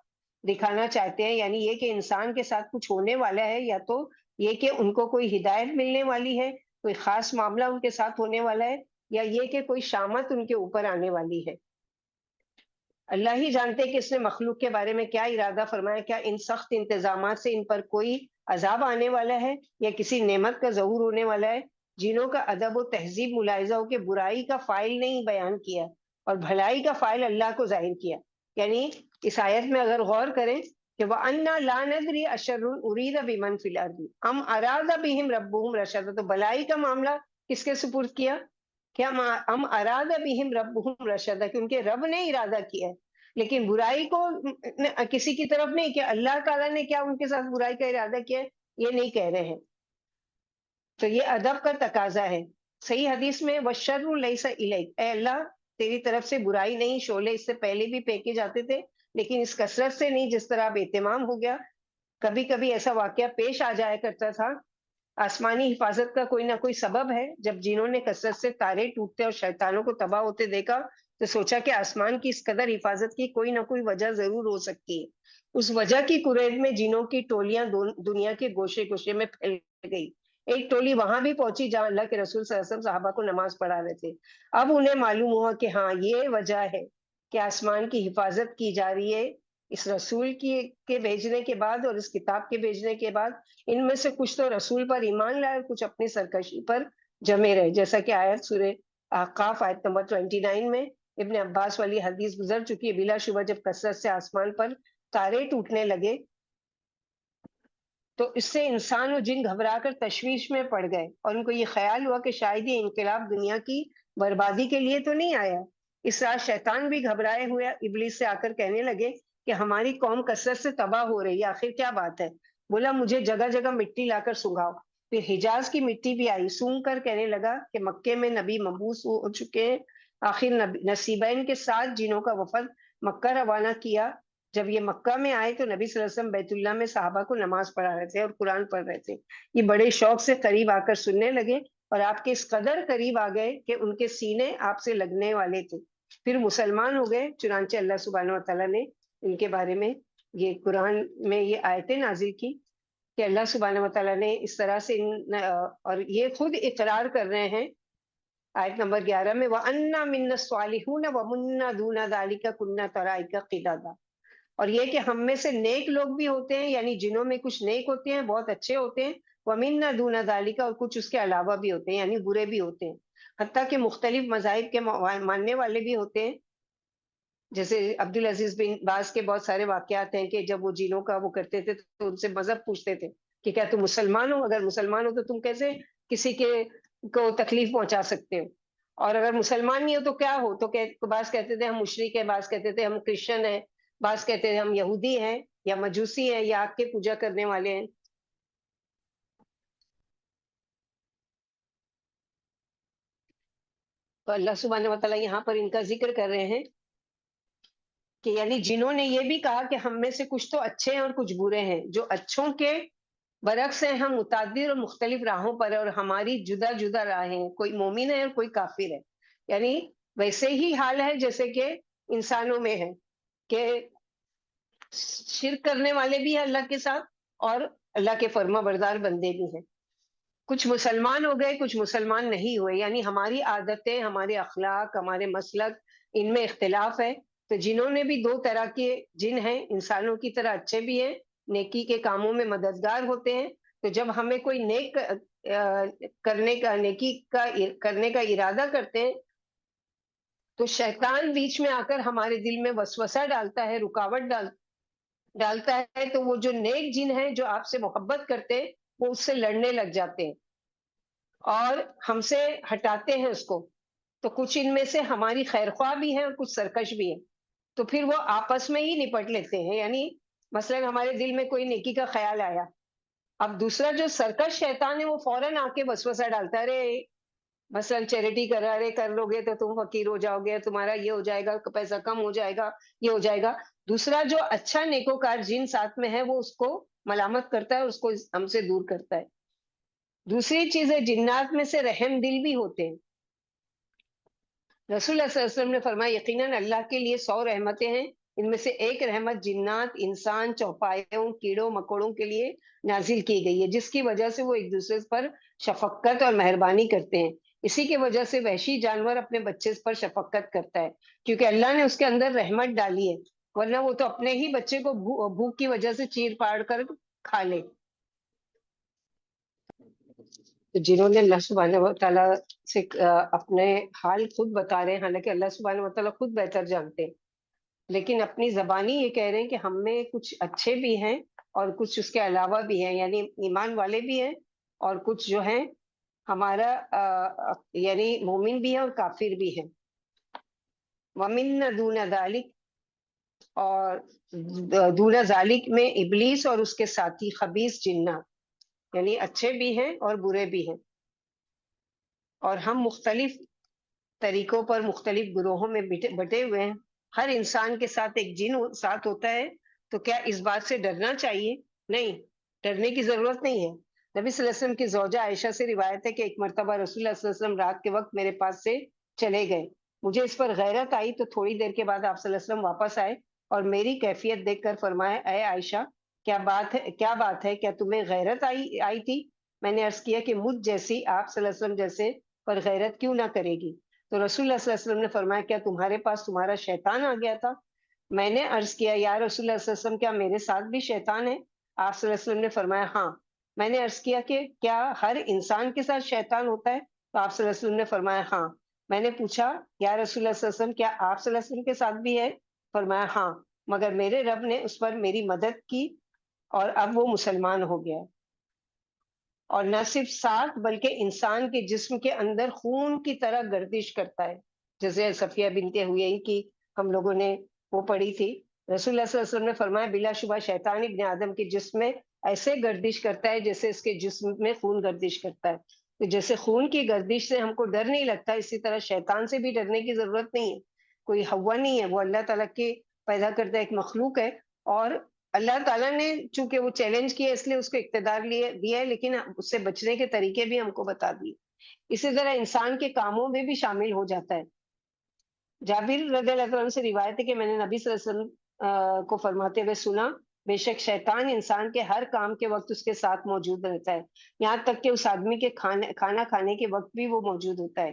دکھانا چاہتے ہیں، یعنی یہ کہ انسان کے ساتھ کچھ ہونے والا ہے، یا تو یہ کہ ان کو کوئی ہدایت ملنے والی ہے، کوئی خاص معاملہ ان کے ساتھ ہونے والا ہے، یا یہ کہ کوئی شامت ان کے اوپر آنے والی ہے۔ اللہ ہی جانتے کہ اس نے مخلوق کے بارے میں کیا ارادہ فرمایا، کیا ان سخت انتظامات سے ان پر کوئی عذاب آنے والا ہے یا کسی نعمت کا ظہور ہونے والا ہے۔ جنوں کا ادب و تہذیب ملاحظہ ہو کہ برائی کا فاعل نہیں بیان کیا اور بھلائی کا فاعل اللہ کو ظاہر کیا، یعنی اس آیت میں اگر غور کریں کہ وَأَنَّا لَا نَدْرِي أَشَرٌّ أُرِيدَ بِمَنْ فِي الْأَرْضِ أَمْ أَرَادَ بِهِمْ رَبُّهُمْ رَشَدًا، تو بھلائی کا معاملہ کس کے سپرد کیا؟ کیا ام اراد بہم ربہم رشدا، کہ ان کے رب نے ارادہ کیا ہے، لیکن برائی کو کسی کی طرف نہیں کہ اللہ تعالیٰ نے کیا ان کے ساتھ برائی کا ارادہ کیا ہے، یہ نہیں کہہ رہے ہیں۔ تو یہ ادب کا تقاضا ہے۔ صحیح حدیث میں وَالشَّرُّ لَيْسَ إِلَيْكَ، اے اللہ تیری طرف سے برائی نہیں، شعلے اس سے پہلے بھی پھینکے جاتے تھے لیکن اس کثرت سے نہیں جس طرح اب اہتمام ہو گیا۔ کبھی کبھی ایسا واقعہ پیش آ جایا کرتا تھا۔ آسمانی حفاظت کا کوئی نہ کوئی سبب ہے۔ جب جنہوں نے کثرت سے تارے ٹوٹتے اور شیطانوں کو تباہ ہوتے دیکھا تو سوچا کہ آسمان کی اس قدر حفاظت کی کوئی نہ کوئی وجہ ضرور ہو سکتی ہے۔ اس وجہ کی کرید میں جنوں کی ٹولیاں دنیا کے گوشے گوشے میں پھیل گئی۔ ایک ٹولی وہاں بھی پہنچی جہاں اللہ کے رسول صلی اللہ علیہ وسلم صحابہ کو نماز پڑھا رہے تھے۔ اب انہیں معلوم ہوا کہ ہاں یہ وجہ ہے کہ آسمان کی حفاظت کی جا رہی ہے اس رسول کے بھیجنے کے بعد اور اس کتاب کے بھیجنے کے بعد۔ ان میں سے کچھ تو رسول پر ایمان لائے، کچھ اپنی سرکشی پر جمے رہے، جیسا کہ آیت سورہ احقاف آیت نمبر 29 میں ابن عباس والی حدیث گزر چکی ہے۔ بلا شبہ جب کثرت سے آسمان پر تارے ٹوٹنے لگے تو اس سے انسان اور جن گھبرا کر تشویش میں پڑ گئے اور ان کو یہ خیال ہوا کہ شاید یہ انقلاب دنیا کی بربادی کے لیے تو نہیں آیا۔ اس رات شیطان بھی گھبرائے ہوئے ابلیس سے آ کر کہنے لگے کہ ہماری قوم کثرت سے تباہ ہو رہی ہے، آخر کیا بات ہے؟ بولا مجھے جگہ جگہ مٹی لا کر سنگاؤ۔ پھر حجاز کی مٹی بھی آئی، سونگ کر کہنے لگا کہ مکے میں نبی مبعوث ہو چکے ہیں۔ آخر نصیبین کے ساتھ جنوں کا وفد مکہ روانہ کیا۔ جب یہ مکہ میں آئے تو نبی صلی اللہ علیہ وسلم بیت اللہ میں صحابہ کو نماز پڑھا رہے تھے اور قرآن پڑھ رہے تھے۔ یہ بڑے شوق سے قریب آ کر سننے لگے اور آپ کے اس قدر قریب آ گئے کہ ان کے سینے آپ سے لگنے والے تھے۔ پھر مسلمان ہو گئے، چنانچہ اللہ سبحانہ و تعالیٰ نے ان کے بارے میں یہ قرآن میں یہ آیتیں نازل کی کہ اللہ سبحانہ و تعالیٰ نے اس طرح سے اور یہ خود اقرار کر رہے ہیں آیت نمبر 11 میں، وَأَنَّا مِنَّا الصَّالِحُونَ وَمِنَّا دُونَ ذَلِكَ كُنَّا طَرَائِقَ قِدَدًا، اور یہ کہ ہم میں سے نیک لوگ بھی ہوتے ہیں، یعنی جنوں میں کچھ نیک ہوتے ہیں، بہت اچھے ہوتے ہیں، وَمِنَّا دُونَ ذَلِكَ، اور کچھ اس کے علاوہ بھی ہوتے ہیں، یعنی برے بھی ہوتے ہیں، حتیٰ کہ مختلف مذاہب کے ماننے والے بھی ہوتے ہیں۔ جیسے عبدالعزیز بن باز کے بہت سارے واقعات ہیں کہ جب وہ جنوں کا وہ کرتے تھے تو ان سے مذہب پوچھتے تھے کہ کیا تم مسلمان ہو؟ اگر مسلمان ہو تو تم کیسے کسی کے کو تکلیف پہنچا سکتے ہو؟ اور اگر مسلمان نہیں ہو تو کیا ہو؟ تو بعض کہتے تھے ہم مشرک ہیں، بعض کہتے تھے ہم کرسچن ہیں، بعض کہتے تھے ہم یہودی ہیں یا مجوسی ہیں یا آگ کے پوجا کرنے والے ہیں۔ تو اللہ سبحانہ و تعالیٰ یہاں پر ان کا ذکر کر رہے ہیں کہ یعنی جنہوں نے یہ بھی کہا کہ ہم میں سے کچھ تو اچھے ہیں اور کچھ برے ہیں، جو اچھوں کے برعکس ہیں ہم متعدد اور مختلف راہوں پر ہیں اور ہماری جدا جدا راہیں ہیں، کوئی مومن ہے اور کوئی کافر ہے۔ یعنی ویسے ہی حال ہے جیسے کہ انسانوں میں ہے کہ شرک کرنے والے بھی ہیں اللہ کے ساتھ اور اللہ کے فرما بردار بندے بھی ہیں۔ کچھ مسلمان ہو گئے، کچھ مسلمان نہیں ہوئے، یعنی ہماری عادتیں، ہمارے اخلاق، ہمارے مسلک، ان میں اختلاف ہے۔ تو جنہوں نے بھی دو طرح کے جن ہیں، انسانوں کی طرح اچھے بھی ہیں، نیکی کے کاموں میں مددگار ہوتے ہیں۔ تو جب ہمیں کوئی نیک کرنے کا نیکی کا کرنے کا ارادہ کرتے ہیں تو شیطان بیچ میں آ کر ہمارے دل میں وسوسہ ڈالتا ہے، رکاوٹ ڈالتا ہے، تو وہ جو نیک جن ہیں جو آپ سے محبت کرتے ہیں وہ اس سے لڑنے لگ جاتے ہیں اور ہم سے ہٹاتے ہیں اس کو۔ تو کچھ ان میں سے ہماری خیر خواہ بھی ہیں اور کچھ سرکش بھی ہیں، تو پھر وہ آپس میں ہی نپٹ لیتے ہیں۔ یعنی مثلاً ہمارے دل میں کوئی نیکی کا خیال آیا، اب دوسرا جو سرکش شیطان ہے وہ فوراً آ کے وسوسہ ڈالتا ہے، ارے مثلاً چیریٹی کرا رہے کر لو گے تو تم فقیر ہو جاؤ گے، تمہارا یہ ہو جائے گا، پیسہ کم ہو جائے گا، یہ ہو جائے گا۔ دوسرا جو اچھا نیکوکار جن ساتھ میں ہے وہ اس کو ملامت کرتا ہے، اس کو ہم سے دور کرتا ہے۔ دوسری چیز ہے جنات میں سے رحم دل بھی ہوتے ہیں۔ رسول اللہ صلی اللہ علیہ وسلم نے فرمایا یقیناً اللہ کے لیے 100 رحمتیں ہیں، ان میں سے ایک رحمت جنات، انسان، چوپایوں، کیڑوں مکوڑوں کے لیے نازل کی گئی ہے، جس کی وجہ سے وہ ایک دوسرے پر شفقت اور مہربانی کرتے ہیں۔ اسی کی وجہ سے وحشی جانور اپنے بچے پر شفقت کرتا ہے، کیونکہ اللہ نے اس کے اندر رحمت ڈالی ہے، ورنہ وہ تو اپنے ہی بچے کو بھوک کی وجہ سے چیر پاڑ کر کھا لے۔ تو جنہوں نے اللہ سبحانہ و تعالیٰ سے اپنے حال خود بتا رہے ہیں، حالانکہ اللہ سبحانہ و تعالیٰ خود بہتر جانتے ہیں، لیکن اپنی زبانی یہ کہہ رہے ہیں کہ ہم میں کچھ اچھے بھی ہیں اور کچھ اس کے علاوہ بھی ہیں، یعنی ایمان والے بھی ہیں اور کچھ جو ہیں ہمارا یعنی مومن بھی ہیں اور کافر بھی ہیں۔ وَمِنَّ دُونَ ذَلِكَ، اور دون ذالک میں ابلیس اور اس کے ساتھی خبیث جنات، یعنی اچھے بھی ہیں اور برے بھی ہیں، اور ہم مختلف طریقوں پر مختلف گروہوں میں بٹے ہوئے ہیں۔ ہر انسان کے ساتھ ایک جن ساتھ ہوتا ہے، تو کیا اس بات سے ڈرنا چاہیے؟ نہیں، ڈرنے کی ضرورت نہیں ہے۔ نبی صلی اللہ علیہ وسلم کی زوجہ عائشہ سے روایت ہے کہ ایک مرتبہ رسول اللہ صلی اللہ علیہ وسلم رات کے وقت میرے پاس سے چلے گئے، مجھے اس پر غیرت آئی تو تھوڑی دیر کے بعد آپ صلی اللہ علیہ وسلم واپس آئے اور میری کیفیت دیکھ کر فرمایا اے عائشہ کیا بات ہے، کیا تمہیں غیرت آئی تھی؟ میں نے عرض کیا کہ مجھ جیسی آپ صلی اللہ علیہ وسلم جیسے پر غیرت کیوں نہ کرے گی؟ تو رسول اللہ صلی اللہ علیہ وسلم نے فرمایا کیا تمہارے پاس تمہارا شیطان آ گیا تھا؟ میں نے عرض کیا یا رسول اللہ صلی اللہ علیہ وسلم کیا میرے ساتھ بھی شیطان ہے؟ آپ صلی اللہ علیہ وسلم نے فرمایا ہاں۔ میں نے عرض کیا کہ کیا ہر انسان کے ساتھ شیطان ہوتا ہے؟ تو آپ صلی اللہ علیہ وسلم نے فرمایا ہاں۔ میں نے پوچھا یا رسول اللہ صلی اللہ علیہ وسلم کیا آپ صلی اللہ علیہ وسلم کے ساتھ بھی ہے؟ فرمایا ہاں، مگر میرے رب نے اس پر میری مدد کی اور اب وہ مسلمان ہو گیا۔ اور نہ صرف ساتھ بلکہ انسان کے جسم کے اندر خون کی طرح گردش کرتا ہے، جیسے صفیہ بنت حیی کی ہم لوگوں نے وہ پڑھی تھی رسول اللہ صلی اللہ علیہ وسلم نے فرمایا بلا شبہ شیطان ابن آدم کے جسم میں ایسے گردش کرتا ہے جیسے اس کے جسم میں خون گردش کرتا ہے. تو جیسے خون کی گردش سے ہم کو ڈر نہیں لگتا، اسی طرح شیطان سے بھی ڈرنے کی ضرورت نہیں ہے. کوئی ہوا نہیں ہے، وہ اللہ تعالیٰ کے پیدا کردہ ایک مخلوق ہے، اور اللہ تعالیٰ نے چونکہ وہ چیلنج کیا اس لیے اس کو اقتدار دیا ہے، لیکن اس سے بچنے کے طریقے بھی ہم کو بتا دیے. اسی طرح انسان کے کاموں میں بھی شامل ہو جاتا ہے. جابر رضی اللہ عنہ سے روایت ہے کہ میں نے نبی صلی اللہ علیہ وسلم کو فرماتے ہوئے سنا، بے شک شیطان انسان کے ہر کام کے وقت اس کے ساتھ موجود رہتا ہے، یہاں تک کہ اس آدمی کے کھانا کھانے کے وقت بھی وہ موجود ہوتا ہے.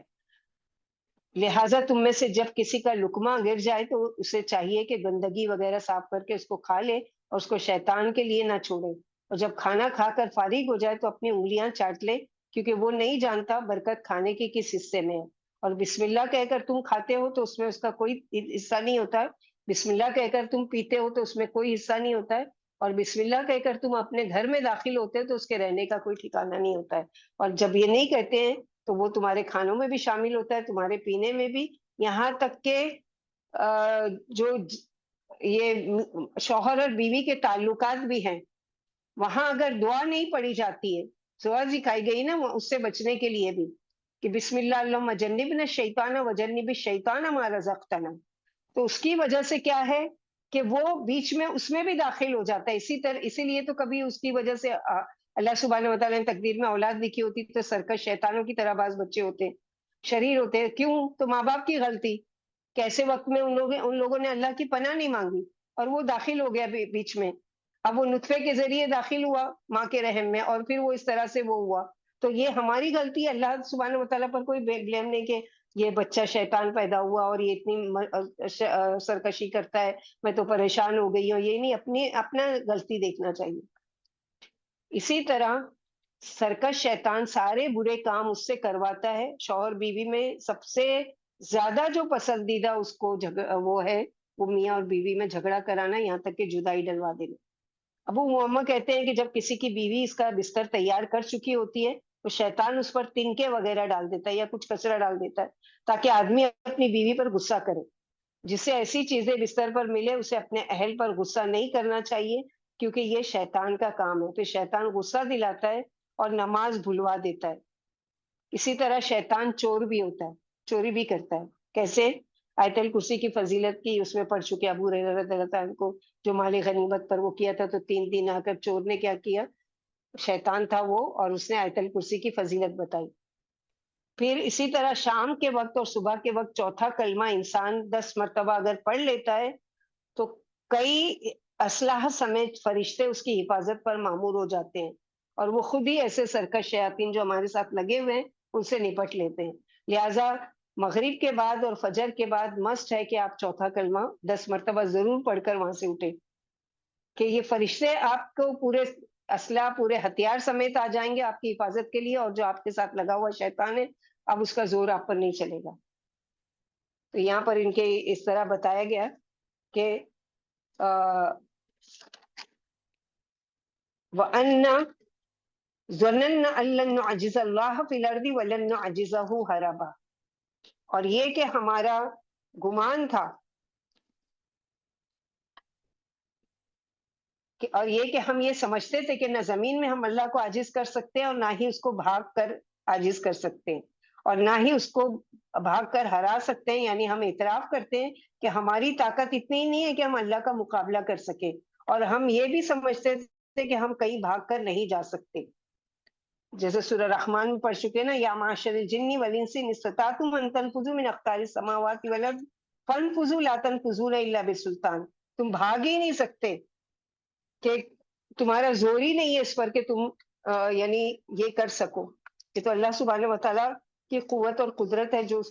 لہٰذا تم میں سے جب کسی کا لقمہ گر جائے تو اسے چاہیے کہ گندگی وغیرہ صاف کر کے اس کو کھا لے اور اس کو شیطان کے لیے نہ چھوڑے، اور جب کھانا کھا کر فارغ ہو جائے تو اپنی انگلیاں چاٹ لے، کیونکہ وہ نہیں جانتا برکت کھانے کی کس حصے میں ہے. اور بسم اللہ کہہ کر تم کھاتے ہو تو اس میں اس کا کوئی حصہ نہیں ہوتا ہے، بسم اللہ کہہ کر تم پیتے ہو تو اس میں کوئی حصہ نہیں ہوتا ہے، اور بسم اللہ کہہ کر تم اپنے گھر میں داخل ہوتے ہو تو اس کے رہنے کا کوئی ٹھکانہ نہیں ہوتا ہے. اور جب یہ نہیں کہتے ہیں تو وہ تمہارے کھانوں میں بھی شامل ہوتا ہے، تمہارے پینے میں بھی، یہاں تک کہ جو یہ شوہر اور بیوی کے تعلقات بھی ہیں، وہاں اگر دعا نہیں پڑھی جاتی ہے، دعا سکھائی گئی نا اس سے بچنے کے لیے بھی کہ بسم اللہ اللہم جنبنا الشیطان وجنب الشیطان ما رزقتنا، تو اس کی وجہ سے کیا ہے کہ وہ بیچ میں اس میں بھی داخل ہو جاتا ہے. اسی لیے تو کبھی اس کی وجہ سے اللہ سبحانہ وتعالیٰ نے تقدیر میں اولاد لکھی ہوتی تو سرکش شیطانوں کی طرح بعض بچے ہوتے ہیں، شریر ہوتے ہیں. کیوں؟ تو ماں باپ کی غلطی، کیسے وقت میں ان لوگوں نے اللہ کی پناہ نہیں مانگی اور وہ داخل ہو گیا بیچ میں. اب وہ نطفے کے ذریعے داخل ہوا ماں کے رحم میں اور پھر وہ اس طرح سے وہ ہوا. تو یہ ہماری غلطی ہے، اللہ سبحانہ وتعالیٰ پر کوئی بلیم نہیں کہ یہ بچہ شیطان پیدا ہوا اور یہ اتنی سرکشی کرتا ہے، میں تو پریشان ہو گئی ہوں. یہ نہیں، اپنا غلطی دیکھنا چاہیے. اسی طرح سرکش شیطان سارے برے کام اس سے کرواتا ہے. شوہر بیوی میں سب سے زیادہ جو پسندیدہ اس کو وہ ہے وہ میاں اور بیوی میں جھگڑا کرانا، یہاں تک کہ جدائی ڈلوا دینا. ابو محمد کہتے ہیں کہ جب کسی کی بیوی اس کا بستر تیار کر چکی ہوتی ہے تو شیطان اس پر تنکے وغیرہ ڈال دیتا ہے یا کچھ کچرا ڈال دیتا ہے تاکہ آدمی اپنی بیوی پر غصہ کرے. جسے ایسی چیزیں بستر پر ملے اسے اپنے اہل پر غصہ نہیں کرنا چاہیے، کیونکہ یہ شیطان کا کام ہے. پھر شیطان غصہ دلاتا ہے اور نماز بھلوا دیتا ہے. اسی طرح شیطان چور بھی ہوتا ہے، چوری بھی کرتا ہے. کیسے؟ آیت الکرسی کی فضیلت کی اس میں پڑھ چکے ابو ہریرہ رضی اللہ عنہ کو جو مال غنیمت پر وہ کیا تھا تو 3 دن آ کر چور نے کیا کیا، شیطان تھا وہ، اور اس نے آیت الکرسی کی فضیلت بتائی. پھر اسی طرح شام کے وقت اور صبح کے وقت چوتھا کلمہ انسان 10 مرتبہ اگر پڑھ لیتا ہے تو کئی اسلحہ سمیت فرشتے اس کی حفاظت پر مامور ہو جاتے ہیں اور وہ خود ہی ایسے سرکش شیاطین جو ہمارے ساتھ لگے ہوئے ہیں ان سے نپٹ لیتے ہیں. لہٰذا مغرب کے بعد اور فجر کے بعد مسٹ ہے کہ آپ چوتھا کلمہ 10 مرتبہ ضرور پڑھ کر وہاں سے اٹھیں کہ یہ فرشتے آپ کو پورے اسلحہ پورے ہتھیار سمیت آ جائیں گے آپ کی حفاظت کے لیے، اور جو آپ کے ساتھ لگا ہوا شیطان ہے اب اس کا زور آپ پر نہیں چلے گا. تو یہاں پر ان کے اس طرح بتایا گیا کہ وَأَنَّا ظَنَنَّا أَن لَّن نُّعْجِزَ اللَّهَ فِي الْأَرْضِ وَلَن نُّعْجِزَهُ هَرَبًا، اور یہ کہ ہمارا گمان تھا اور یہ کہ ہم یہ سمجھتے تھے کہ نہ زمین میں ہم اللہ کو عاجز کر سکتے ہیں اور نہ ہی اس کو بھاگ کر عاجز کر سکتے ہیں اور نہ ہی اس کو بھاگ کر ہرا سکتے ہیں. یعنی ہم اعتراف کرتے ہیں کہ ہماری طاقت اتنی نہیں ہے کہ ہم اللہ کا مقابلہ کر سکیں، اور ہم یہ بھی سمجھتے تھے کہ ہم کہیں بھاگ کر نہیں جا سکتے. جیسے سورہ رحمان میں پڑھ چکے نا، یا معاشر الجن والانس ان استطعتم ان تنفذوا من اقطار السماوات والارض فانفذوا لا تنفذون الا بسلطان. تم بھاگ ہی نہیں سکتے کہ تمہارا زور ہی نہیں ہے اس پر کہ تم یعنی یہ کر سکو. یہ تو اللہ سبحانہ وتعالیٰ کی قوت اور قدرت ہے جو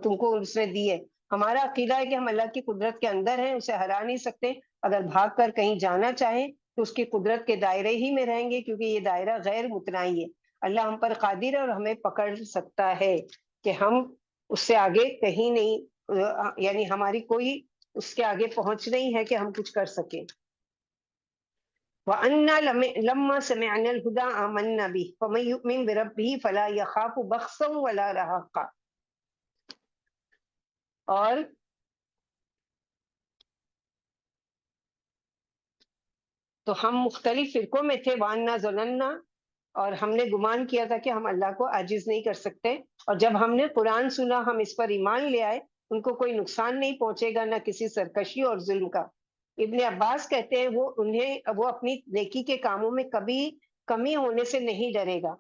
تم کو اس نے دی ہے. ہمارا عقیدہ ہے کہ ہم اللہ کی قدرت کے اندر ہیں، اسے ہرا نہیں سکتے. اگر بھاگ کر کہیں جانا چاہیں تو اس کی قدرت کے دائرے ہی میں رہیں گے، کیونکہ یہ دائرہ غیر متناہی ہے. اللہ ہم پر قادر ہے اور ہمیں پکڑ سکتا ہے کہ ہم اس سے آگے کہیں نہیں، یعنی ہماری کوئی اس کے آگے پہنچ نہیں ہے کہ ہم کچھ کر سکیں. وَأَنَّا لَمَّا سَمِعْنَا الْهُدَىٰ آمَنَّا بِهِ فَمَن يُؤْمِن بِرَبِّهِ فَلَا يَخَافُ بَخْسًا وَلَا رَهَقًا. اور تو ہم مختلف فرقوں میں تھے، واننا ظننا، اور ہم نے گمان کیا تھا کہ ہم اللہ کو عاجز نہیں کر سکتے، اور جب ہم نے قرآن سنا ہم اس پر ایمان لے آئے، ان کو کوئی نقصان نہیں پہنچے گا، نہ کسی سرکشی اور ظلم کا۔ ابن عباس کہتے ہیں وہ اپنی نیکی کے کاموں میں کبھی کمی ہونے سے نہیں ڈرے گا۔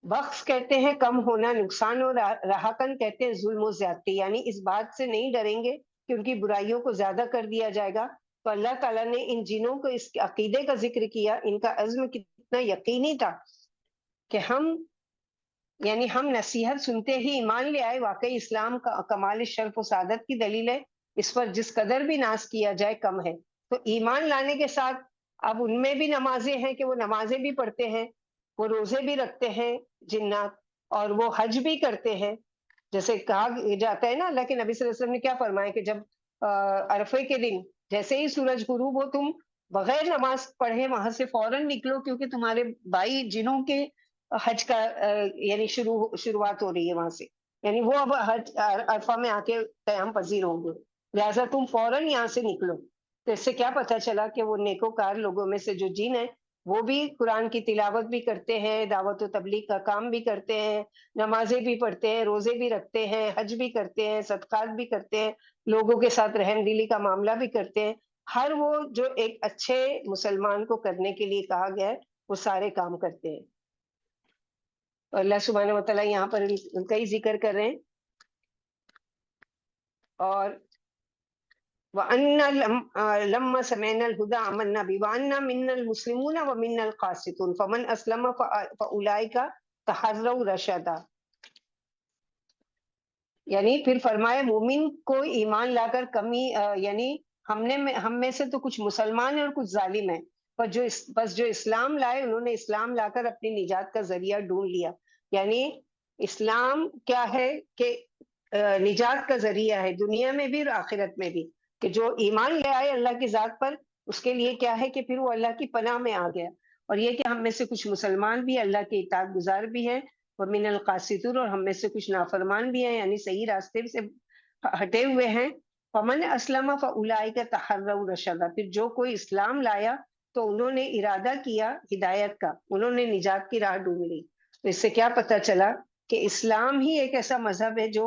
بخش کہتے ہیں کم ہونا نقصان، اور رہاکن کہتے ہیں ظلم و زیادتی، یعنی اس بات سے نہیں ڈریں گے کہ ان کی برائیوں کو زیادہ کر دیا جائے گا۔ تو اللہ تعالیٰ نے ان جنوں کو اس عقیدے کا ذکر کیا، ان کا عزم کتنا یقینی تھا کہ ہم نصیحت سنتے ہی ایمان لے آئے۔ واقعی اسلام کا کمال شرف و سعادت کی دلیل ہے، اس پر جس قدر بھی ناز کیا جائے کم ہے۔ تو ایمان لانے کے ساتھ اب ان میں بھی نمازیں ہیں کہ وہ نمازیں بھی پڑھتے ہیں، وہ روزے بھی رکھتے ہیں جنات، اور وہ حج بھی کرتے ہیں۔ جیسے کہا جاتا ہے نا، اللہ کے نبی صلی اللہ علیہ وسلم نے کیا فرمایا کہ جب عرفے کے دن جیسے ہی سورج غروب ہو، تم بغیر نماز پڑھے وہاں سے فوراً نکلو، کیونکہ تمہارے بھائی جنوں کے حج کا یعنی شروعات ہو رہی ہے وہاں سے، یعنی وہ اب حج عرفہ میں آ کے قیام پذیر ہوں گے، لہٰذا تم فوراً یہاں سے نکلو۔ تو اس سے کیا پتہ چلا کہ وہ نیکوکار لوگوں میں سے جو جن ہیں وہ بھی قرآن کی تلاوت بھی کرتے ہیں، دعوت و تبلیغ کا کام بھی کرتے ہیں، نمازیں بھی پڑھتے ہیں، روزے بھی رکھتے ہیں، حج بھی کرتے ہیں، صدقات بھی کرتے ہیں، لوگوں کے ساتھ رحم دلی کا معاملہ بھی کرتے ہیں۔ ہر وہ جو ایک اچھے مسلمان کو کرنے کے لیے کہا گیا ہے وہ سارے کام کرتے ہیں۔ اور اللہ سبحانہ و تعالیٰ یہاں پر ان کا ہی ذکر کر رہے ہیں، اور وَأَنَّا لَمَّا سَمِعْنَا الْهُدَىٰ آمَنَّا بِهِ وَأَنَّا مِنَّا الْمُسْلِمُونَ وَمِنَّا الْقَاسِطُونَ فَمَنْ أَسْلَمَ فَأُولَٰئِكَ تَحَرَّوْا رَشَدًا۔ یعنی پھر فرمائے مومن کو ایمان لا کر کمی یعنی ہم میں سے تو کچھ مسلمان ہیں اور کچھ ظالم ہیں، بس جو اسلام لائے انہوں نے اسلام لا کر اپنی نجات کا ذریعہ ڈھونڈ لیا۔ یعنی اسلام کیا ہے کہ نجات کا ذریعہ ہے دنیا میں بھی اور آخرت میں بھی، کہ جو ایمان لے آئے اللہ کی ذات پر، اس کے لیے کیا ہے کہ پھر وہ اللہ کی پناہ میں آ گیا۔ اور یہ کہ ہم میں سے کچھ مسلمان بھی اللہ کے اطاعت گزار بھی ہیں، وَمِنَ الْقَاسِطُونَ، اور ہم میں سے کچھ نافرمان بھی ہیں، یعنی صحیح راستے سے ہٹے ہوئے ہیں۔ فَمَنْ أَسْلَمَ فَأُولَٰئِكَ تَحَرَّوْا رَشَدًا، پھر جو کوئی اسلام لایا تو انہوں نے ارادہ کیا ہدایت کا، انہوں نے نجات کی راہ ڈھونڈ لی۔ تو اس سے کیا پتہ چلا کہ اسلام ہی ایک ایسا مذہب ہے جو